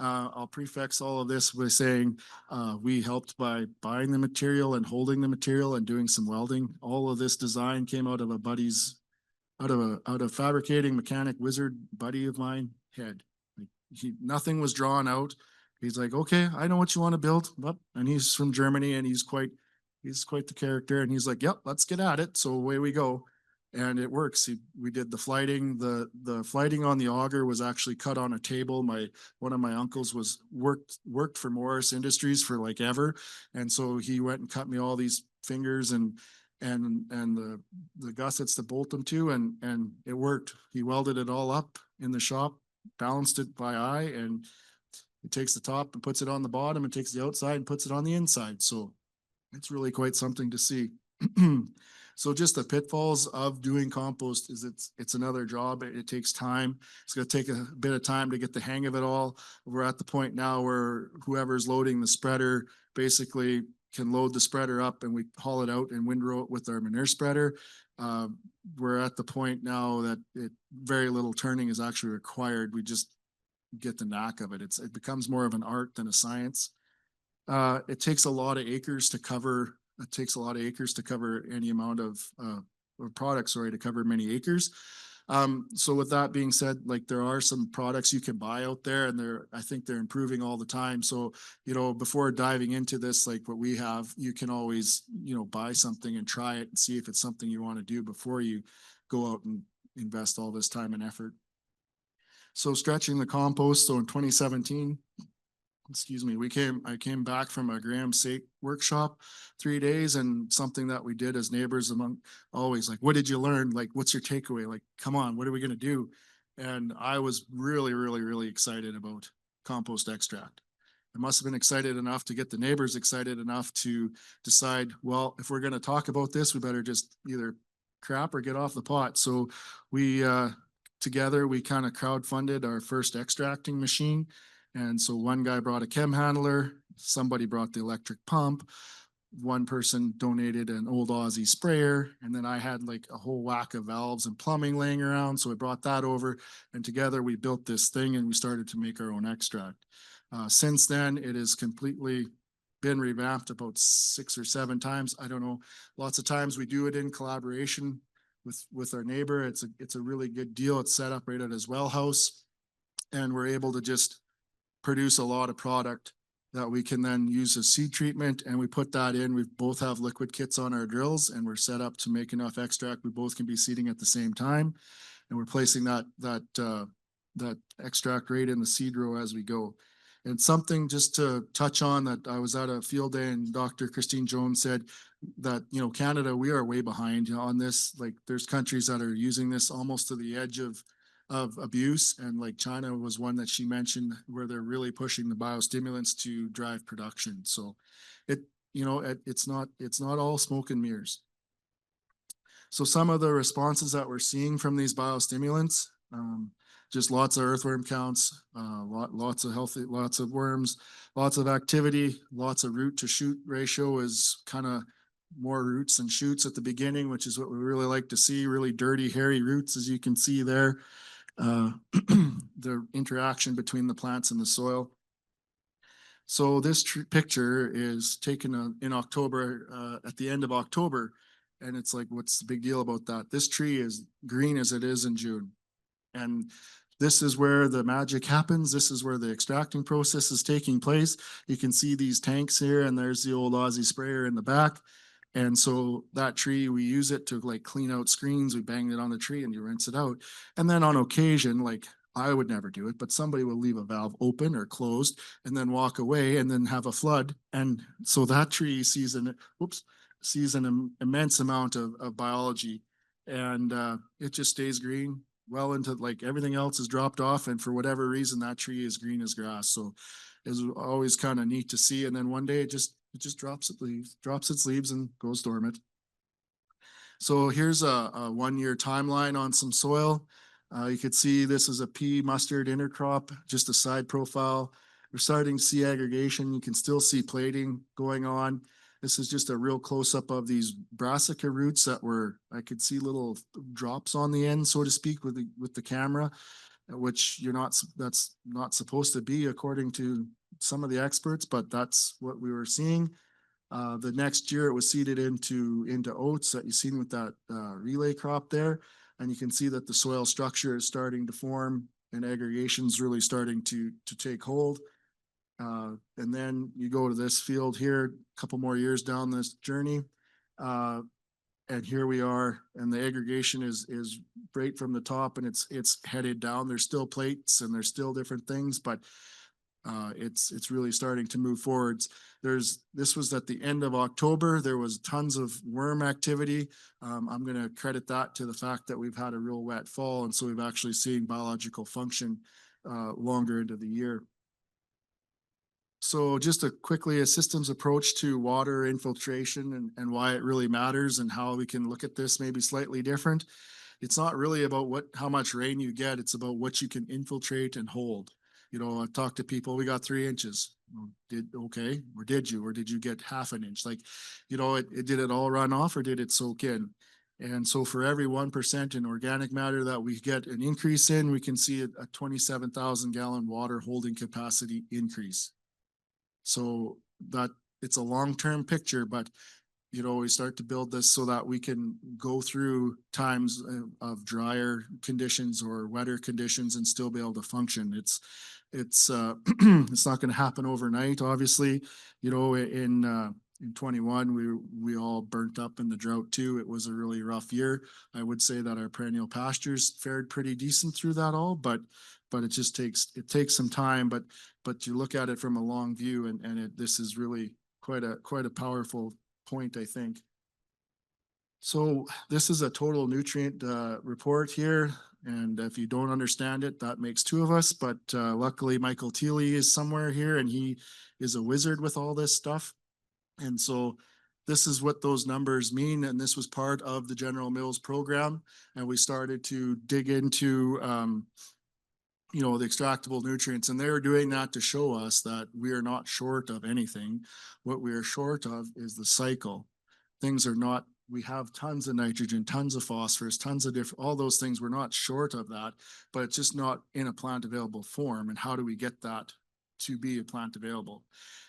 I'll prefix all of this by saying we helped by buying the material and holding the material and doing some welding. All of this design came out of out of fabricating mechanic wizard buddy of mine head. Like, nothing was drawn out. He's like, "Okay, I know what you want to build." And he's from Germany, and he's quite the character. And he's like, "Yep, let's get at it." So away we go. And it works. We did the flighting. The flighting on the auger was actually cut on a table. One of my uncles worked for Morris Industries for like ever, and so he went and cut me all these fingers and the gussets to bolt them to, and it worked. He welded it all up in the shop, balanced it by eye, and he takes the top and puts it on the bottom, and takes the outside and puts it on the inside. So it's really quite something to see. So just the pitfalls of doing compost is it's another job. It takes time. It's going to take a bit of time to get the hang of it all. We're at the point now where whoever's loading the spreader basically can load the spreader up, and we haul it out and windrow it with our manure spreader. We're at the point now that very little turning is actually required. We just get the knack of it. It becomes more of an art than a science. It takes a lot of acres to cover. It takes a lot of acres to cover any amount of products, sorry, to cover many acres. So with that being said, like, there are some products you can buy out there, and I think they're improving all the time. So, before diving into this, like what we have, you can always, buy something and try it and see if it's something you want to do before you go out and invest all this time and effort. So stretching the compost. So in 2017, excuse me, I came back from a Graham Sake workshop, 3 days, and something that we did as neighbors among always, like, "What did you learn? Like, what's your takeaway? Like, come on, what are we going to do?" And I was really, really, really excited about compost extract. I must have been excited enough to get the neighbors excited enough to decide, well, if we're going to talk about this, we better just either crap or get off the pot. So we, together, we kind of crowdfunded our first extracting machine. And so one guy brought a chem handler, somebody brought the electric pump, one person donated an old Aussie sprayer, and then I had like a whole whack of valves and plumbing laying around. So I brought that over, and together we built this thing, and we started to make our own extract. Since then, it has completely been revamped about 6 or 7 times. I don't know. Lots of times we do it in collaboration with our neighbor. It's a really good deal. It's set up right at his well house, and we're able to just produce a lot of product that we can then use as seed treatment. And we put that in. We both have liquid kits on our drills, and we're set up to make enough extract. We both can be seeding at the same time, and we're placing that extract rate in the seed row as we go. And something just to touch on, that I was at a field day, and Dr. Christine Jones said that, Canada, we are way behind on this. Like, there's countries that are using this almost to the edge of abuse, and like China was one that she mentioned, where they're really pushing the biostimulants to drive production. So it's not all smoke and mirrors. So some of the responses that we're seeing from these biostimulants, just lots of earthworm counts, lots of healthy, lots of worms, lots of activity, lots of root to shoot ratio is kind of more roots than shoots at the beginning, which is what we really like to see, really dirty, hairy roots, as you can see there. The interaction between the plants and the soil. So this picture is taken in October, at the end of October, and it's like, what's the big deal about that? This tree is green as it is in June. And this is where the magic happens. This is where the extracting process is taking place. You can see these tanks here, and there's the old Aussie sprayer in the back. And so that tree, we use it to like clean out screens. We bang it on the tree and you rinse it out. And then on occasion, like I would never do it, but somebody will leave a valve open or closed and then walk away and then have a flood. And so that tree sees an immense amount of biology, and it just stays green well into, like, everything else is dropped off. And for whatever reason, that tree is green as grass. So it's always kind of neat to see. And then one day it just drops its leaves and goes dormant. So here's a 1 year timeline on some soil. You could see this is a pea mustard intercrop, just a side profile. We're starting to see aggregation. You can still see plating going on. This is just a real close up of these brassica roots that I could see little drops on the end, so to speak, with the camera, which that's not supposed to be according to some of the experts, but that's what we were seeing. The next year it was seeded into oats that you've seen with that relay crop there. And you can see that the soil structure is starting to form and aggregation is really starting to take hold. And then you go to this field here, a couple more years down this journey. And here we are, and the aggregation is right from the top, and it's headed down. There's still plates and there's still different things, but it's really starting to move forwards. This was at the end of October. There was tons of worm activity. I'm going to credit that to the fact that we've had a real wet fall, and so we've actually seen biological function longer into the year. So just quickly, a systems approach to water infiltration and why it really matters and how we can look at this maybe slightly different. It's not really about how much rain you get. It's about what you can infiltrate and hold. I talk to people, we got 3 inches. Okay, or did you get half an inch? Like, did it all run off or did it soak in? And so for every 1% in organic matter that we get an increase in, we can see a 27,000 gallon water holding capacity increase. So that it's a long-term picture, but we start to build this so that we can go through times of drier conditions or wetter conditions and still be able to function. It's it's not going to happen overnight, obviously. In 21, we all burnt up in the drought too. It was a really rough year. I would say that our perennial pastures fared pretty decent through that all, but it takes some time. But you look at it from a long view, and this is really quite a powerful point, I think. So this is a total nutrient report here. And if you don't understand it, that makes 2 of us. But luckily, Michael Thiele is somewhere here, and he is a wizard with all this stuff. And so this is what those numbers mean. And this was part of the General Mills program. And we started to dig into the extractable nutrients, and they were doing that to show us that we are not short of anything. What we are short of is the cycle. Things are not, we have tons of nitrogen, tons of phosphorus, tons of different, all those things. We're not short of that, but it's just not in a plant available form. And how do we get that to be a plant available?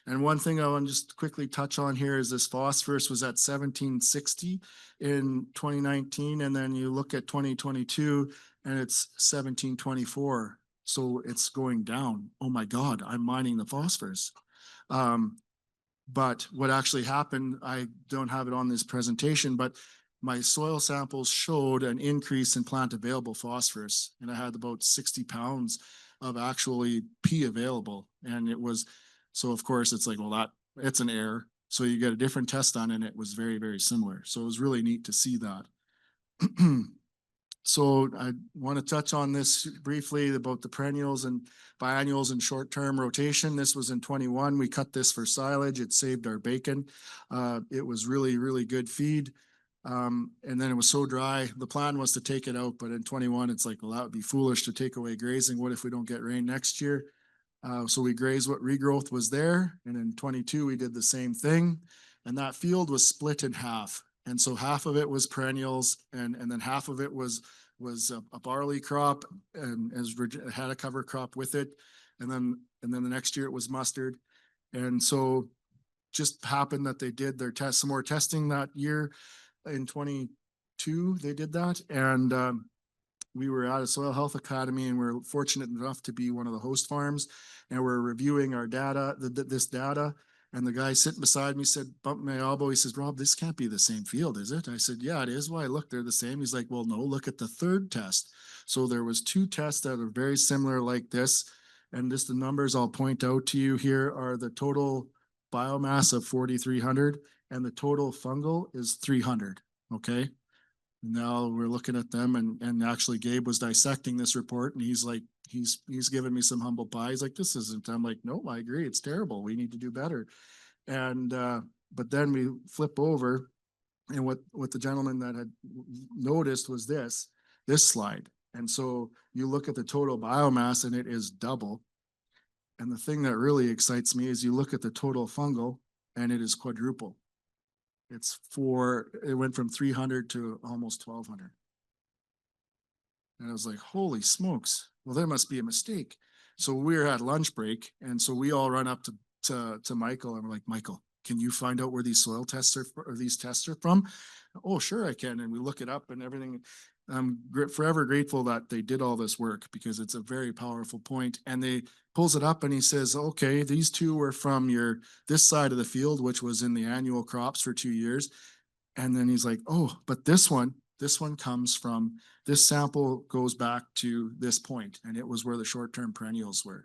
And one thing I want to just quickly touch on here is this phosphorus was at 1760 in 2019. And then you look at 2022 and it's 1724. So it's going down. Oh my God, I'm mining the phosphorus. But what actually happened, I don't have it on this presentation, but my soil samples showed an increase in plant available phosphorus. And I had about 60 pounds of actually P available. And it was, so of course it's like, well, it's an error. So you get a different test done, and it was very, very similar. So it was really neat to see that. So I want to touch on this briefly about the perennials and biennials and short-term rotation. This was in 21. We cut this for silage. It saved our bacon. It was really, really good feed. And then it was so dry. The plan was to take it out, but in 21, it's like, well, that would be foolish to take away grazing. What if we don't get rain next year? So we grazed what regrowth was there. And in 22, we did the same thing. And that field was split in half. And so half of it was perennials, and then half of it was a barley crop, and as had a cover crop with it. And then the next year it was mustard. And so just happened that they did their test, some more testing that year in 22. They did that, and we were at a soil health academy, and we're fortunate enough to be one of the host farms, and we're reviewing our data, this data. And the guy sitting beside me said, bumped my elbow. He says, Rob, this can't be the same field, is it? I said, yeah, it is. Why? Look, they're the same. He's like, well, no, look at the third test. So there was two tests that are very similar like this. And just the numbers I'll point out to you here are the total biomass of 4,300 and the total fungal is 300. Okay. Now we're looking at them, and actually Gabe was dissecting this report, and he's like, he's giving me some humble pie. He's like, this isn't. I'm like, no, I agree. It's terrible. We need to do better. And but then we flip over, and what the gentleman that had noticed was this slide. And so you look at the total biomass, and it is double. And the thing that really excites me is you look at the total fungal, and it is quadruple. It went from 300 to almost 1,200. And I was like, holy smokes. Well, there must be a mistake. So we were at lunch break. And so we all run up to Michael, and we're like, Michael, can you find out where these soil tests are, or these tests are from? Oh, sure, I can. And we look it up and everything. I'm forever grateful that they did all this work, because it's a very powerful point. And they pulls it up, and he says, okay, these two were from this side of the field, which was in the annual crops for 2 years. And then he's like, oh, but this one comes from, this sample goes back to this point, and it was where the short-term perennials were.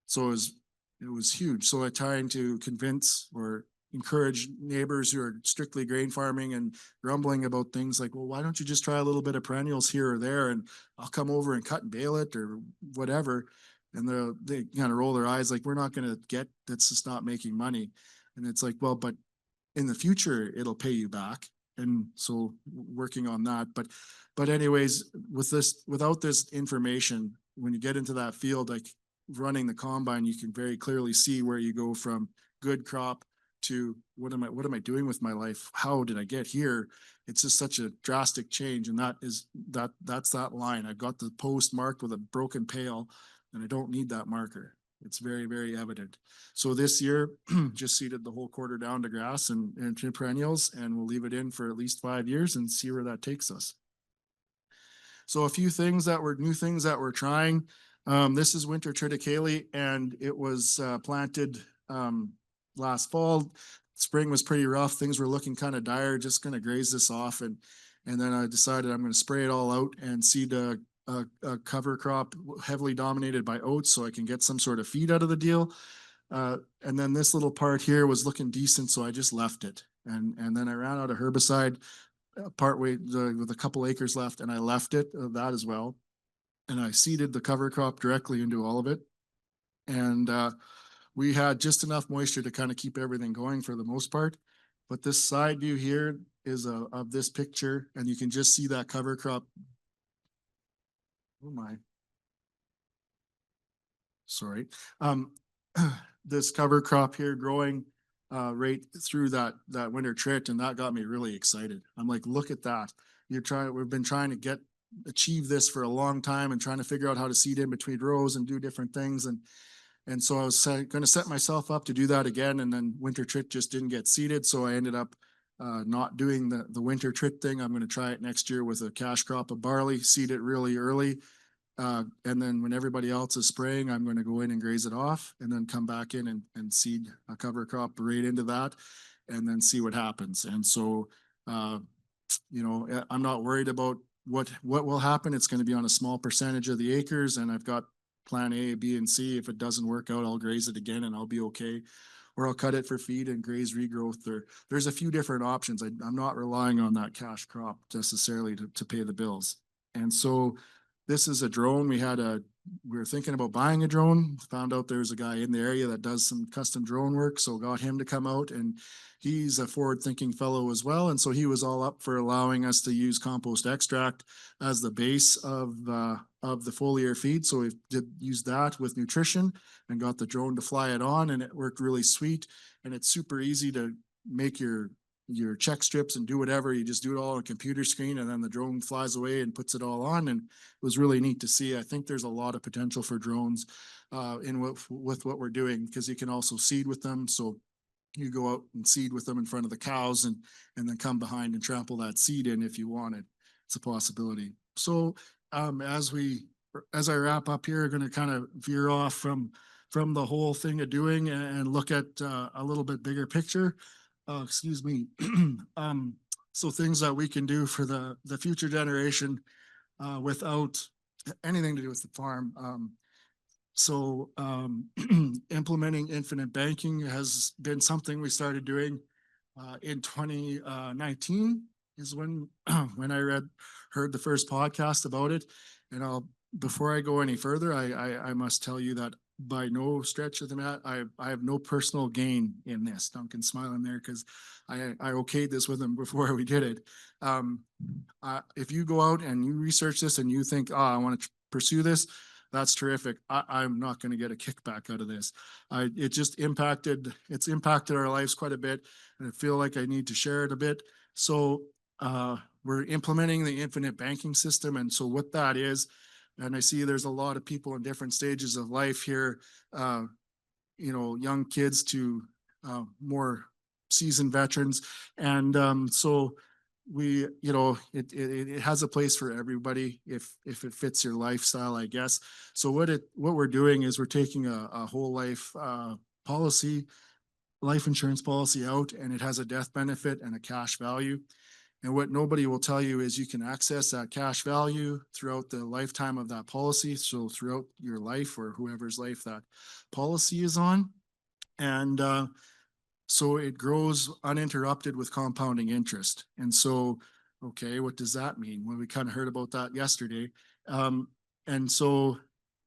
So it was huge. So I trying to convince or encourage neighbors who are strictly grain farming and grumbling about things like, well, why don't you just try a little bit of perennials here or there, and I'll come over and cut and bale it or whatever. And they kind of roll their eyes like, we're not going to get, that's just not making money. And it's like, well, but in the future, it'll pay you back. And so working on that. But anyways, without this information, when you get into that field, like running the combine, you can very clearly see where you go from good crop to what am I doing with my life? How did I get here? It's just such a drastic change. And that's that line. I've got the post marked with a broken pail, and I don't need that marker. It's very, very evident. So this year, just seeded the whole quarter down to grass and to perennials, and we'll leave it in for at least 5 years and see where that takes us. So a few new things that we're trying. This is winter triticale, and it was planted last fall. Spring was pretty rough. Things were looking kind of dire. Just going to graze this off, and then I decided I'm going to spray it all out and seed a cover crop heavily dominated by oats, so I can get some sort of feed out of the deal. And then this little part here was looking decent, so I just left it. And then I ran out of herbicide partway with a couple acres left, and I left it that as well. And I seeded the cover crop directly into all of it. And we had just enough moisture to kind of keep everything going for the most part. But this side view here is of this picture, and you can just see that cover crop. Oh my. Sorry. This cover crop here growing right through that winter trit, and that got me really excited. I'm like, look at that. We've been trying to achieve this for a long time, and trying to figure out how to seed in between rows and do different things. And so I was going to set myself up to do that again, and then winter trit just didn't get seeded. So I ended up not doing the winter trit thing. I'm going to try it next year with a cash crop of barley, seed it really early. And then when everybody else is spraying, I'm going to go in and graze it off, and then come back in and seed a cover crop right into that, and then see what happens. And so, I'm not worried about what will happen. It's going to be on a small percentage of the acres, and I've got plan A, B, and C. If it doesn't work out, I'll graze it again and I'll be okay. Or I'll cut it for feed and graze regrowth. There's a few different options. I'm not relying on that cash crop necessarily to pay the bills. And so this is a drone. We had a we were thinking about buying a drone, found out there's a guy in the area that does some custom drone work. So got him to come out, and he's a forward thinking fellow as well. And so he was all up for allowing us to use compost extract as the base of the foliar feed. So we did use that with nutrition and got the drone to fly it on, and it worked really sweet. And it's super easy to make your check strips and do whatever. You just do it all on a computer screen, and then the drone flies away and puts it all on. And it was really neat to see. I think there's a lot of potential for drones with what we're doing, because you can also seed with them. So you go out and seed with them in front of the cows, and then come behind and trample that seed in if you want it. It's a possibility. So as I wrap up here, I'm going to kind of veer off from the whole thing of doing and look at a little bit bigger picture. Excuse me. So things that we can do for the future generation without anything to do with the farm. Implementing infinite banking has been something we started doing in 2019 is when when I heard the first podcast about it. And before I go any further, I must tell you that by no stretch of the mat, I have no personal gain in this. Duncan's smiling there because I okayed this with him before we did it. If you go out and you research this and you think, oh, I want to pursue this, that's terrific. I'm not going to get a kickback out of this. It's impacted our lives quite a bit, and I feel like I need to share it a bit. So we're implementing the infinite banking system. And so what that is, and I see there's a lot of people in different stages of life here, young kids to more seasoned veterans. And so it has a place for everybody if it fits your lifestyle, I guess. So what we're doing is we're taking a whole life life insurance policy out, and it has a death benefit and a cash value. And what nobody will tell you is you can access that cash value throughout the lifetime of that policy. So throughout your life, or whoever's life that policy is on. And so it grows uninterrupted with compounding interest. And so, okay, what does that mean? Well, we kind of heard about that yesterday. And so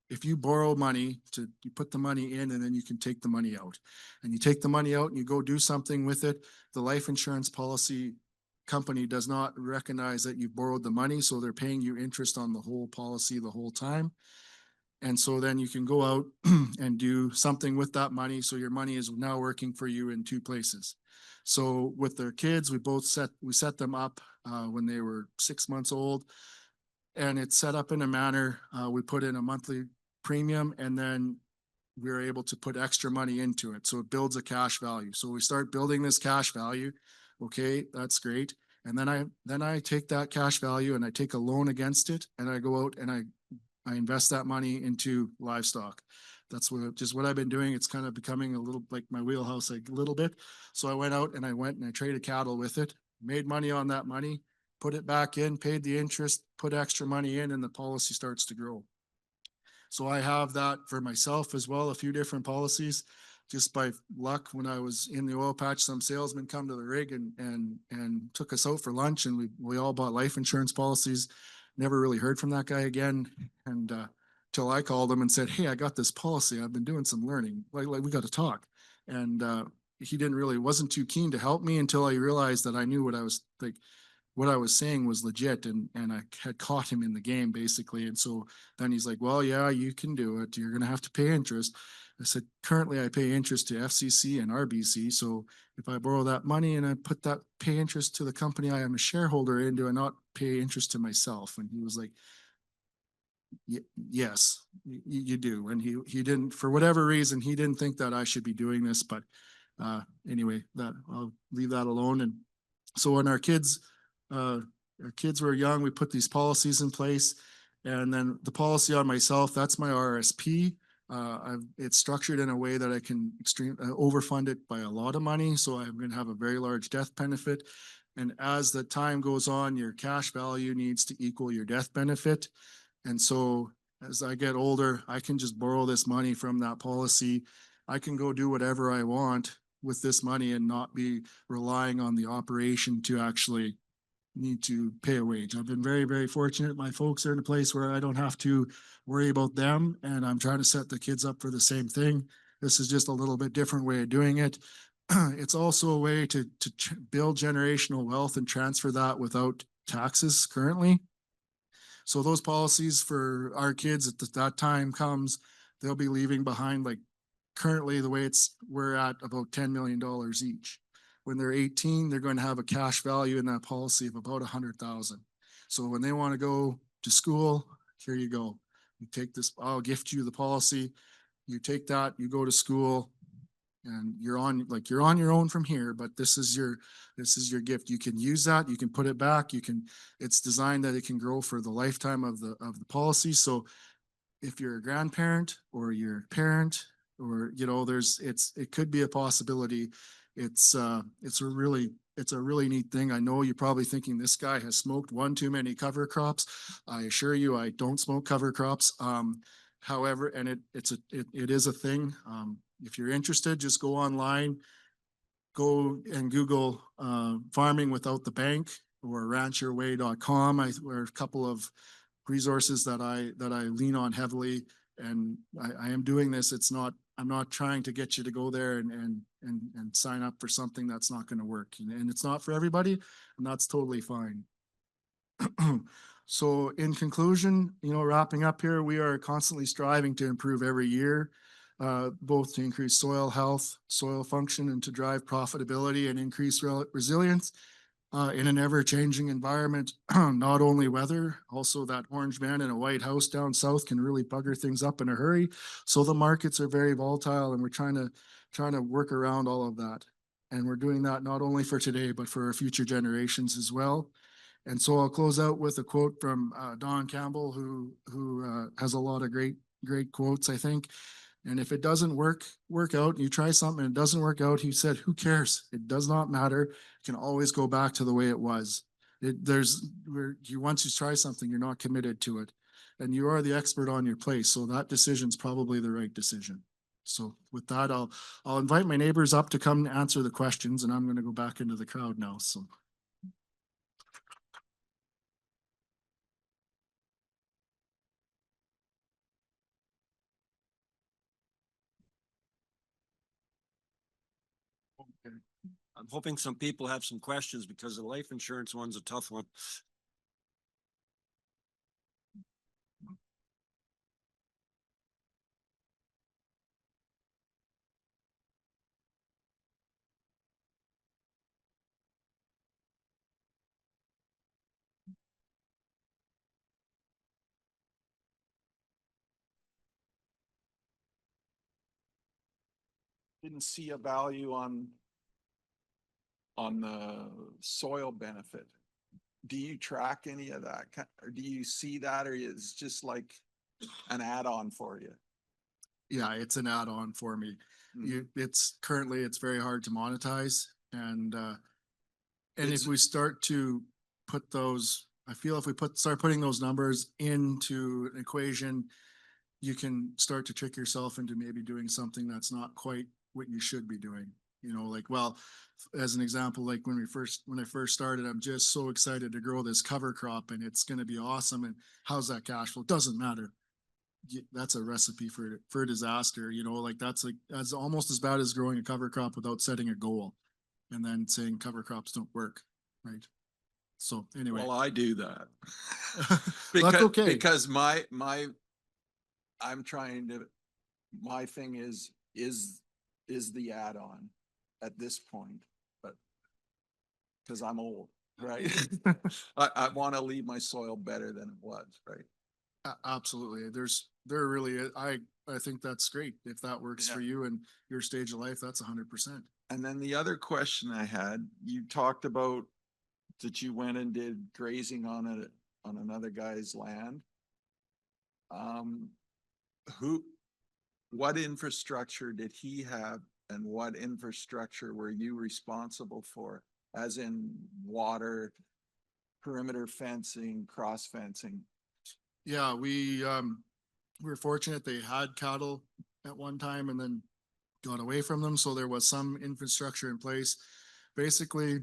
if you borrow money, you put the money in, and then you can take the money out, and you take the money out and you go do something with it, the life insurance policy company does not recognize that you borrowed the money. So they're paying you interest on the whole policy the whole time. And so then you can go out and do something with that money. So your money is now working for you in two places. So with their kids, we set them up when they were 6 months old, and it's set up in a manner, we put in a monthly premium, and then we're able to put extra money into it. So it builds a cash value. So we start building this cash value. Okay, that's great. And then I take that cash value and I take a loan against it, and I go out and I invest that money into livestock. That's what I've been doing. It's kind of becoming a little like my wheelhouse, a little bit. So I went out and I traded cattle with it, made money on that money, put it back in, paid the interest, put extra money in, and the policy starts to grow. So I have that for myself as well, a few different policies. Just by luck, when I was in the oil patch, some salesmen come to the rig and took us out for lunch, and we all bought life insurance policies. Never really heard from that guy again, and till I called him and said, "Hey, I got this policy. I've been doing some learning. Like we got to talk." And he wasn't too keen to help me until I realized that I knew what I was saying was legit, and I had caught him in the game basically. And so then he's like, "Well, yeah, you can do it. You're going to have to pay interest." I said, "Currently I pay interest to FCC and RBC. So if I borrow that money and I put that pay interest to the company I am a shareholder in, do I not pay interest to myself?" And he was like, "Yes, you do." And he didn't, for whatever reason, he didn't think that I should be doing this. But anyway, I'll leave that alone. And so when our kids were young, we put these policies in place. And then the policy on myself, that's my RSP. It's structured in a way that I can overfund it by a lot of money. So I'm going to have a very large death benefit. And as the time goes on, your cash value needs to equal your death benefit. And so as I get older, I can just borrow this money from that policy. I can go do whatever I want with this money and not be relying on the operation to actually need to pay a wage. I've been very, very fortunate. My folks are in a place where I don't have to worry about them, and I'm trying to set the kids up for the same thing. This is just a little bit different way of doing it. It's also a way to build generational wealth and transfer that without taxes currently. So those policies for our kids at that time comes, they'll be leaving behind, like currently the way we're at about $10 million each. When they're 18, they're going to have a cash value in that policy of about 100,000. So when they want to go to school, here you go. You take this, I'll gift you the policy. You take that, you go to school, and you're on your own from here, but this is your gift. You can use that, you can put it back, it's designed that it can grow for the lifetime of the policy. So if you're a grandparent or you're a parent, or it could be a possibility. It's a really neat thing. I know you're probably thinking this guy has smoked one too many cover crops. I assure you, I don't smoke cover crops. However, and it is a thing. If you're interested, just go online, go and Google farming without the bank or rancherway.com. There are a couple of resources that I lean on heavily, and I am doing this. I'm not trying to get you to go there and sign up for something that's not going to work, and it's not for everybody, and that's totally fine. So in conclusion, wrapping up here, we are constantly striving to improve every year, both to increase soil health, soil function, and to drive profitability and increase resilience in an ever-changing environment. Not only weather, also that orange man in a white house down south can really bugger things up in a hurry. So the markets are very volatile, and we're trying to work around all of that. And we're doing that not only for today, but for our future generations as well. And so I'll close out with a quote from Don Campbell, who has a lot of great quotes, I think. And if it doesn't work out, and you try something and it doesn't work out, he said, "Who cares? It does not matter. You can always go back to the way it was." Once you try something, you're not committed to it, and you are the expert on your place. So that decision's probably the right decision. So with that, I'll invite my neighbors up to come answer the questions, and I'm going to go back into the crowd now. So. Okay. I'm hoping some people have some questions because the life insurance one's a tough one. Didn't see a value on the soil benefit. Do you track any of that? Or do you see that, or is it just like an add-on for you? Yeah, it's an add-on for me. It's very hard to monetize, and if we start to put those, I feel if we start putting those numbers into an equation, you can start to trick yourself into maybe doing something that's not quite what you should be doing. As an example, like when I first started, I'm just so excited to grow this cover crop and it's going to be awesome. And how's that cash flow? Doesn't matter. That's a recipe for disaster. That's almost as bad as growing a cover crop without setting a goal and then saying cover crops don't work. Right. So anyway. Well, I do that. That's okay. Because my thing is the add-on at this point, but because I'm old, right? I want to leave my soil better than it was, right? Absolutely. I think that's great. If that works for you and your stage of life, that's 100%. And then the other question I had, you talked about that you went and did grazing on another guy's land. What infrastructure did he have, and what infrastructure were you responsible for, as in water, perimeter fencing, cross fencing? Yeah, we were fortunate they had cattle at one time and then got away from them. So there was some infrastructure in place. Basically,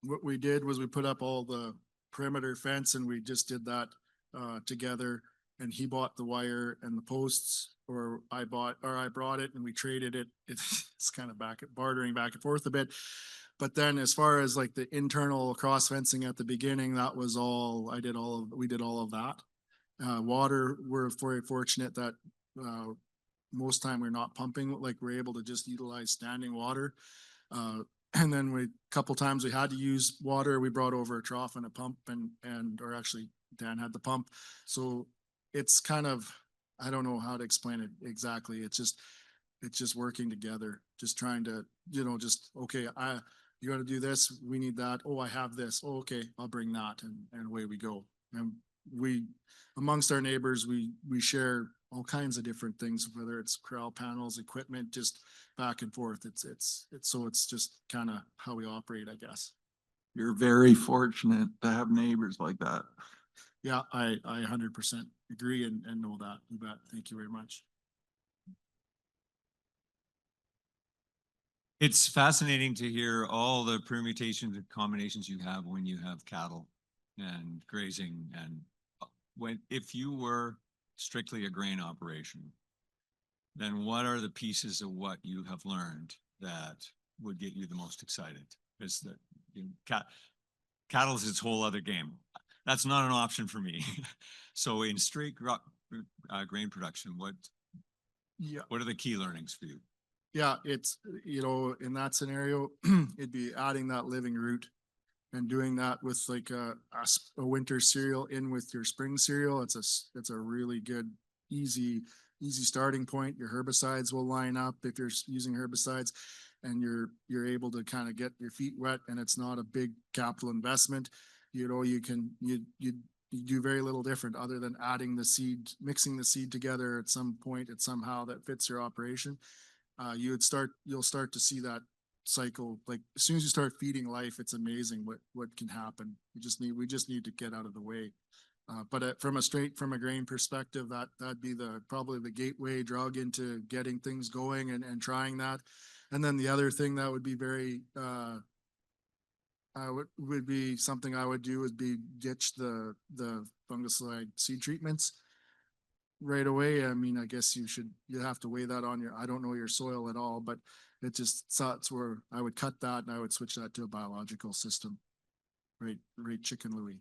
what we did was we put up all the perimeter fence and we just did that together. And he bought the wire and the posts, or I brought it and we traded it. It's kind of bartering back and forth a bit. But then as far as like the internal cross fencing at the beginning, that was all, we did all of that. Water, we're very fortunate that most time we're not pumping, like we're able to just utilize standing water. And then a couple times we had to use water, we brought over a trough and a pump or actually Dan had the pump. So it's kind of, I don't know how to explain it exactly. It's just working together, just trying to, okay, you got to do this. We need that. Oh, I have this. Oh, okay, I'll bring that. And away we go. And amongst our neighbors, we share all kinds of different things, whether it's corral panels, equipment, just back and forth. It's just kind of how we operate, I guess. You're very fortunate to have neighbors like that. Yeah, I 100% agree and know that. You bet. Thank you very much. It's fascinating to hear all the permutations and combinations you have when you have cattle and grazing. And if you were strictly a grain operation, then what are the pieces of what you have learned that would get you the most excited? Is that cattle is its whole other game. That's not an option for me. So in straight grain production, what are the key learnings for you? Yeah, it's, in that scenario, it'd be adding that living root and doing that with like a winter cereal in with your spring cereal. It's a really good, easy starting point. Your herbicides will line up if you're using herbicides, and you're able to kind of get your feet wet, and it's not a big capital investment. You do very little different other than adding the seed, mixing the seed together at some point, somehow that fits your operation. You'll start to see that cycle. Like as soon as you start feeding life, it's amazing what can happen. We just need to get out of the way. But from a grain perspective, that'd be probably the gateway drug into getting things going and trying that. And then the other thing that would be very would be something I would do would be ditch the fungicide seed treatments right away. I mean, I guess you have to weigh that on I don't know your soil at all, but that's where I would cut that and I would switch that to a biological system. Right, Chicken Louis.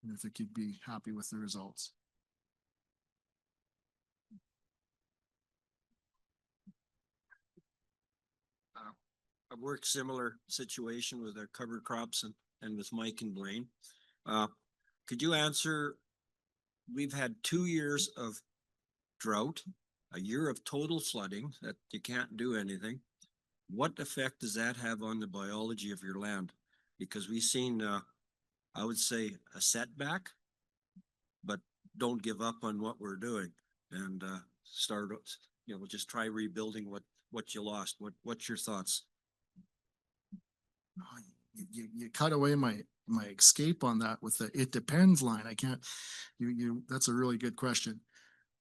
And I think you'd be happy with the results. I've worked similar situation with our cover crops and with Mike and Blaine. Could you answer, we've had 2 years of drought, a year of total flooding that you can't do anything. What effect does that have on the biology of your land? Because we've seen, I would say, a setback, but don't give up on what we're doing and start, just try rebuilding what you lost. What's your thoughts? You cut away my escape on that with the "it depends" line. I can't. That's a really good question.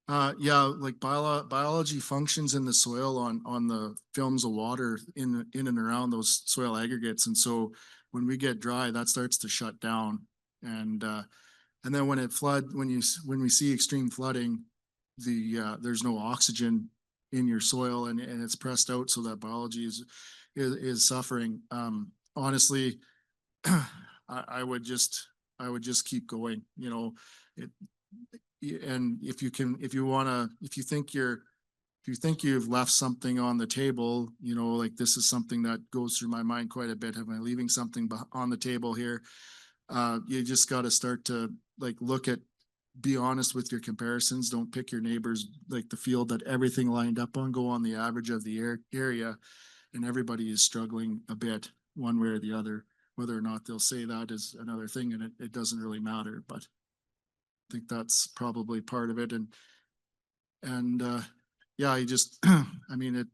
Yeah, like biology functions in the soil on the films of water in and around those soil aggregates, and so when we get dry, that starts to shut down, and then when we see extreme flooding, there's no oxygen in your soil, and it's pressed out, so that biology is suffering. Honestly, I would just keep going. And if you think you've left something on the table, like this is something that goes through my mind quite a bit. Am I leaving something on the table here? You just got to start to be honest with your comparisons. Don't pick your neighbors, like the field that everything lined up on. Go on the average of the area, and everybody is struggling a bit one way or the other. Whether or not they'll say that is another thing, and it doesn't really matter. But I think that's probably part of it. And yeah, I mean,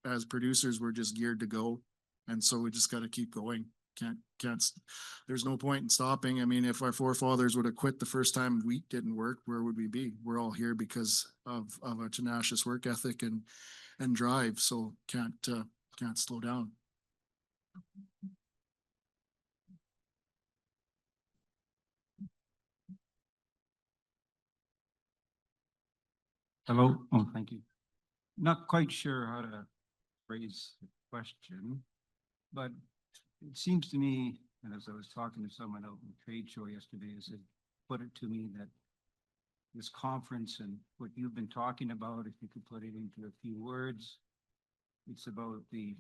as producers, we're just geared to go, and so we just got to keep going. Can't. There's no point in stopping. I mean, if our forefathers would have quit the first time wheat didn't work, where would we be? We're all here because of a tenacious work ethic and drive. So can't slow down. Hello, oh, thank you. Not quite sure how to phrase the question, but it seems to me, and as I was talking to someone out in the trade show yesterday, as it put it to me that this conference and what you've been talking about, if you could put it into a few words, it's about the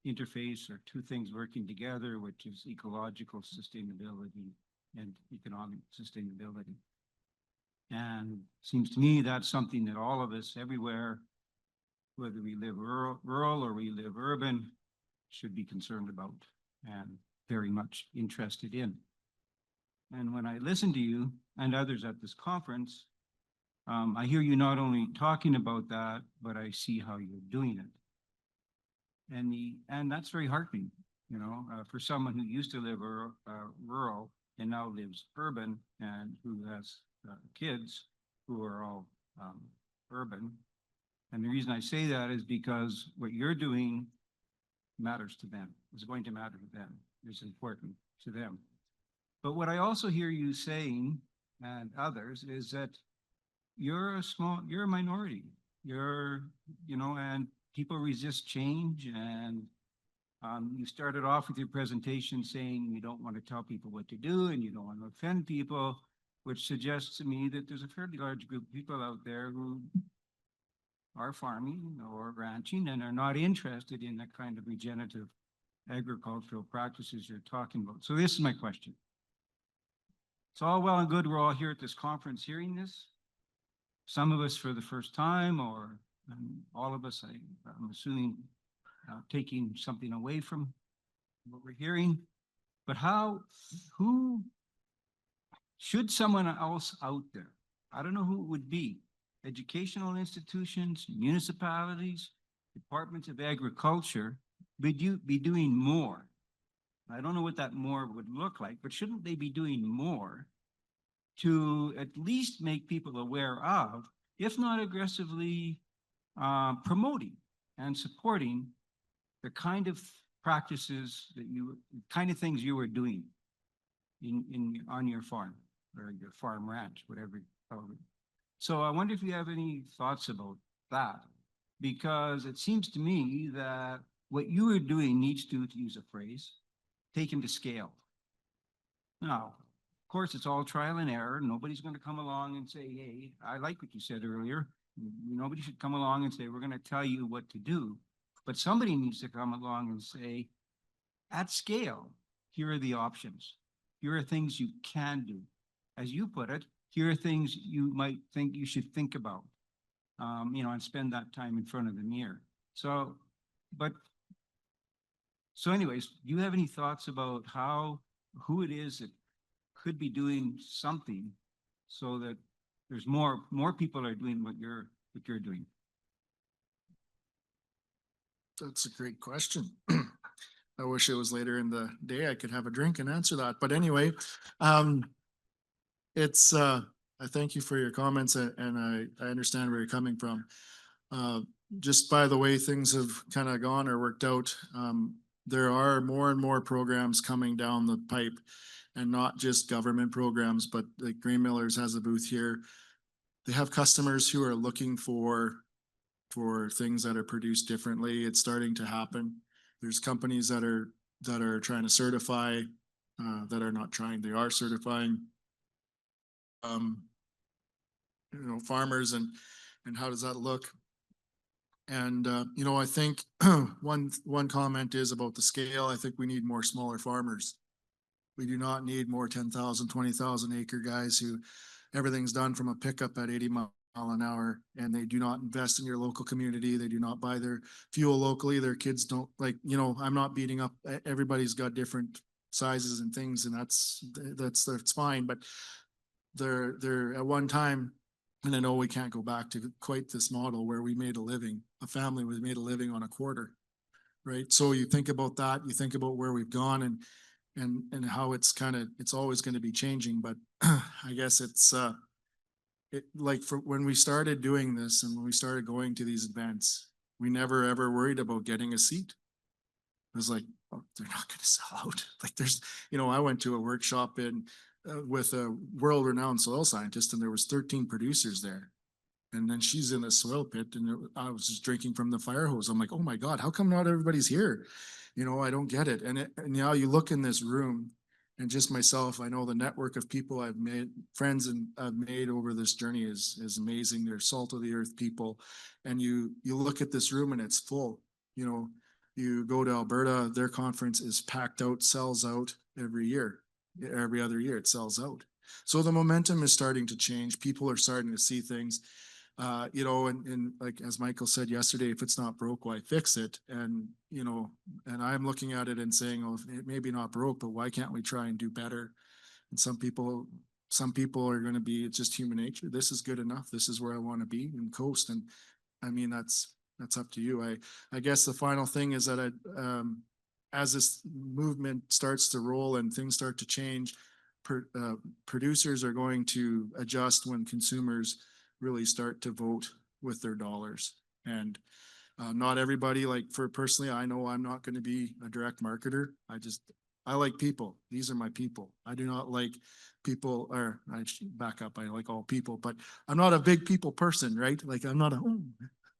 interface or two things working together, which is ecological sustainability and economic sustainability. And seems to me that's something that all of us everywhere, whether we live rural or we live urban, should be concerned about and very much interested in. And when I listen to you and others at this conference, I hear you not only talking about that, but I see how you're doing it. And that's very heartening, you know, for someone who used to live rural and now lives urban and who has kids who are all urban. And the reason I say that is because what you're doing matters to them, is going to matter to them, is important to them. But what I also hear you saying and others is that you're a minority. And people resist change. And you started off with your presentation saying you don't want to tell people what to do and you don't want to offend people, which suggests to me that there's a fairly large group of people out there who are farming or ranching and are not interested in the kind of regenerative agricultural practices you're talking about. So this is my question. It's all well and good. We're all here at this conference hearing this. Some of us for the first time, or all of us, I'm assuming, taking something away from what we're hearing. But who should someone else out there, I don't know who it would be, educational institutions, municipalities, departments of agriculture, be doing more? I don't know what that more would look like, but shouldn't they be doing more to at least make people aware of, if not aggressively promoting and supporting the kind of practices that kind of things you were doing on your farm or your farm ranch, whatever you call it. So I wonder if you have any thoughts about that, because it seems to me that what you are doing needs to use a phrase, taken to scale. Now, of course, it's all trial and error. Nobody's going to come along and say, hey, I like what you said earlier. Nobody should come along and say, we're going to tell you what to do. But somebody needs to come along and say, at scale, here are the options. Here are things you can do. As you put it, here are things you might think you should think about, and spend that time in front of the mirror. So anyways, do you have any thoughts about who it is that could be doing something so that there's more people are doing what you're doing? That's a great question. I wish it was later in the day I could have a drink and answer that. But anyway, it's I thank you for your comments and I understand where you're coming from. Just by the way things have kind of gone or worked out, there are more and more programs coming down the pipe, and not just government programs, but like Green Millers has a booth here. They have customers who are looking for things that are produced differently. It's starting to happen. There's companies that are trying to certify, that are not trying, they are certifying, farmers and how does that look? And, I think one comment is about the scale. I think we need more smaller farmers. We do not need more 10,000, 20,000 acre guys who everything's done from a pickup at 80 mile an hour, and they do not invest in your local community. They do not buy their fuel locally. Their kids don't I'm not beating up. Everybody's got different sizes and things, and that's fine. But they're at one time, and I know we can't go back to quite this model where we made a living. A family was made a living on a quarter, right? So you think about that, you think about where we've gone and how it's always going to be changing. But I guess it's like for when we started doing this and when we started going to these events, we never ever worried about getting a seat. It was like, oh, they're not going to sell out. Like there's, I went to a workshop with a world-renowned soil scientist, and there was 13 producers there. And then she's in the soil pit and I was just drinking from the fire hose. I'm like, oh my God, how come not everybody's here? You know, I don't get it. And now you look in this room and just myself, I know the network of people I've made, friends and I've made over this journey is amazing. They're salt of the earth people. And you look at this room and it's full, you know, you go to Alberta, their conference is packed out, sells out every year. Every other year it sells out. So the momentum is starting to change. People are starting to see things. You know, and like as Michael said yesterday, if it's not broke, why fix it? And, you know, and I'm looking at it and saying, oh, it may be not broke, but why can't we try and do better? And some people are going to be, it's just human nature. This is good enough. This is where I want to be and coast. And I mean, that's up to you. I guess the final thing is that as this movement starts to roll and things start to change, producers are going to adjust when consumers really start to vote with their dollars. And not everybody, like for personally, I know I'm not going to be a direct marketer. I like people. These are my people. I do not like people, or I should back up. I like all people, but I'm not a big people person, right? Like I'm not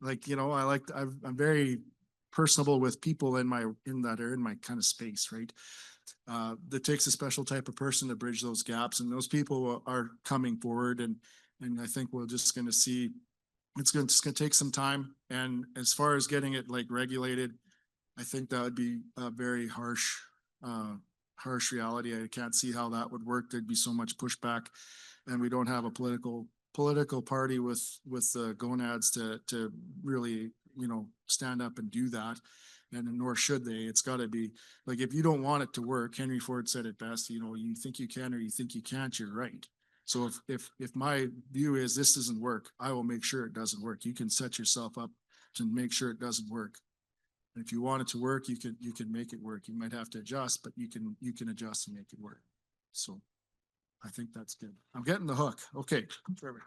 like, you know, I'm very personable with people in that are in my kind of space, right? That takes a special type of person to bridge those gaps, and those people are coming forward, and I think we're just going to see it's going to take some time. And as far as getting it like regulated, I think that would be a very harsh reality. I can't see how that would work. There'd be so much pushback, and we don't have a political party with the gonads to really, you know, stand up and do that. And nor should they. It's got to be like, if you don't want it to work, Henry Ford said it best, you know, you think you can or you think you can't, you're right. So if my view is this doesn't work, I will make sure it doesn't work. You can set yourself up to make sure it doesn't work. And if you want it to work, you can make it work. You might have to adjust, but you can adjust and make it work. So I think that's good. I'm getting the hook. Okay. Trevor.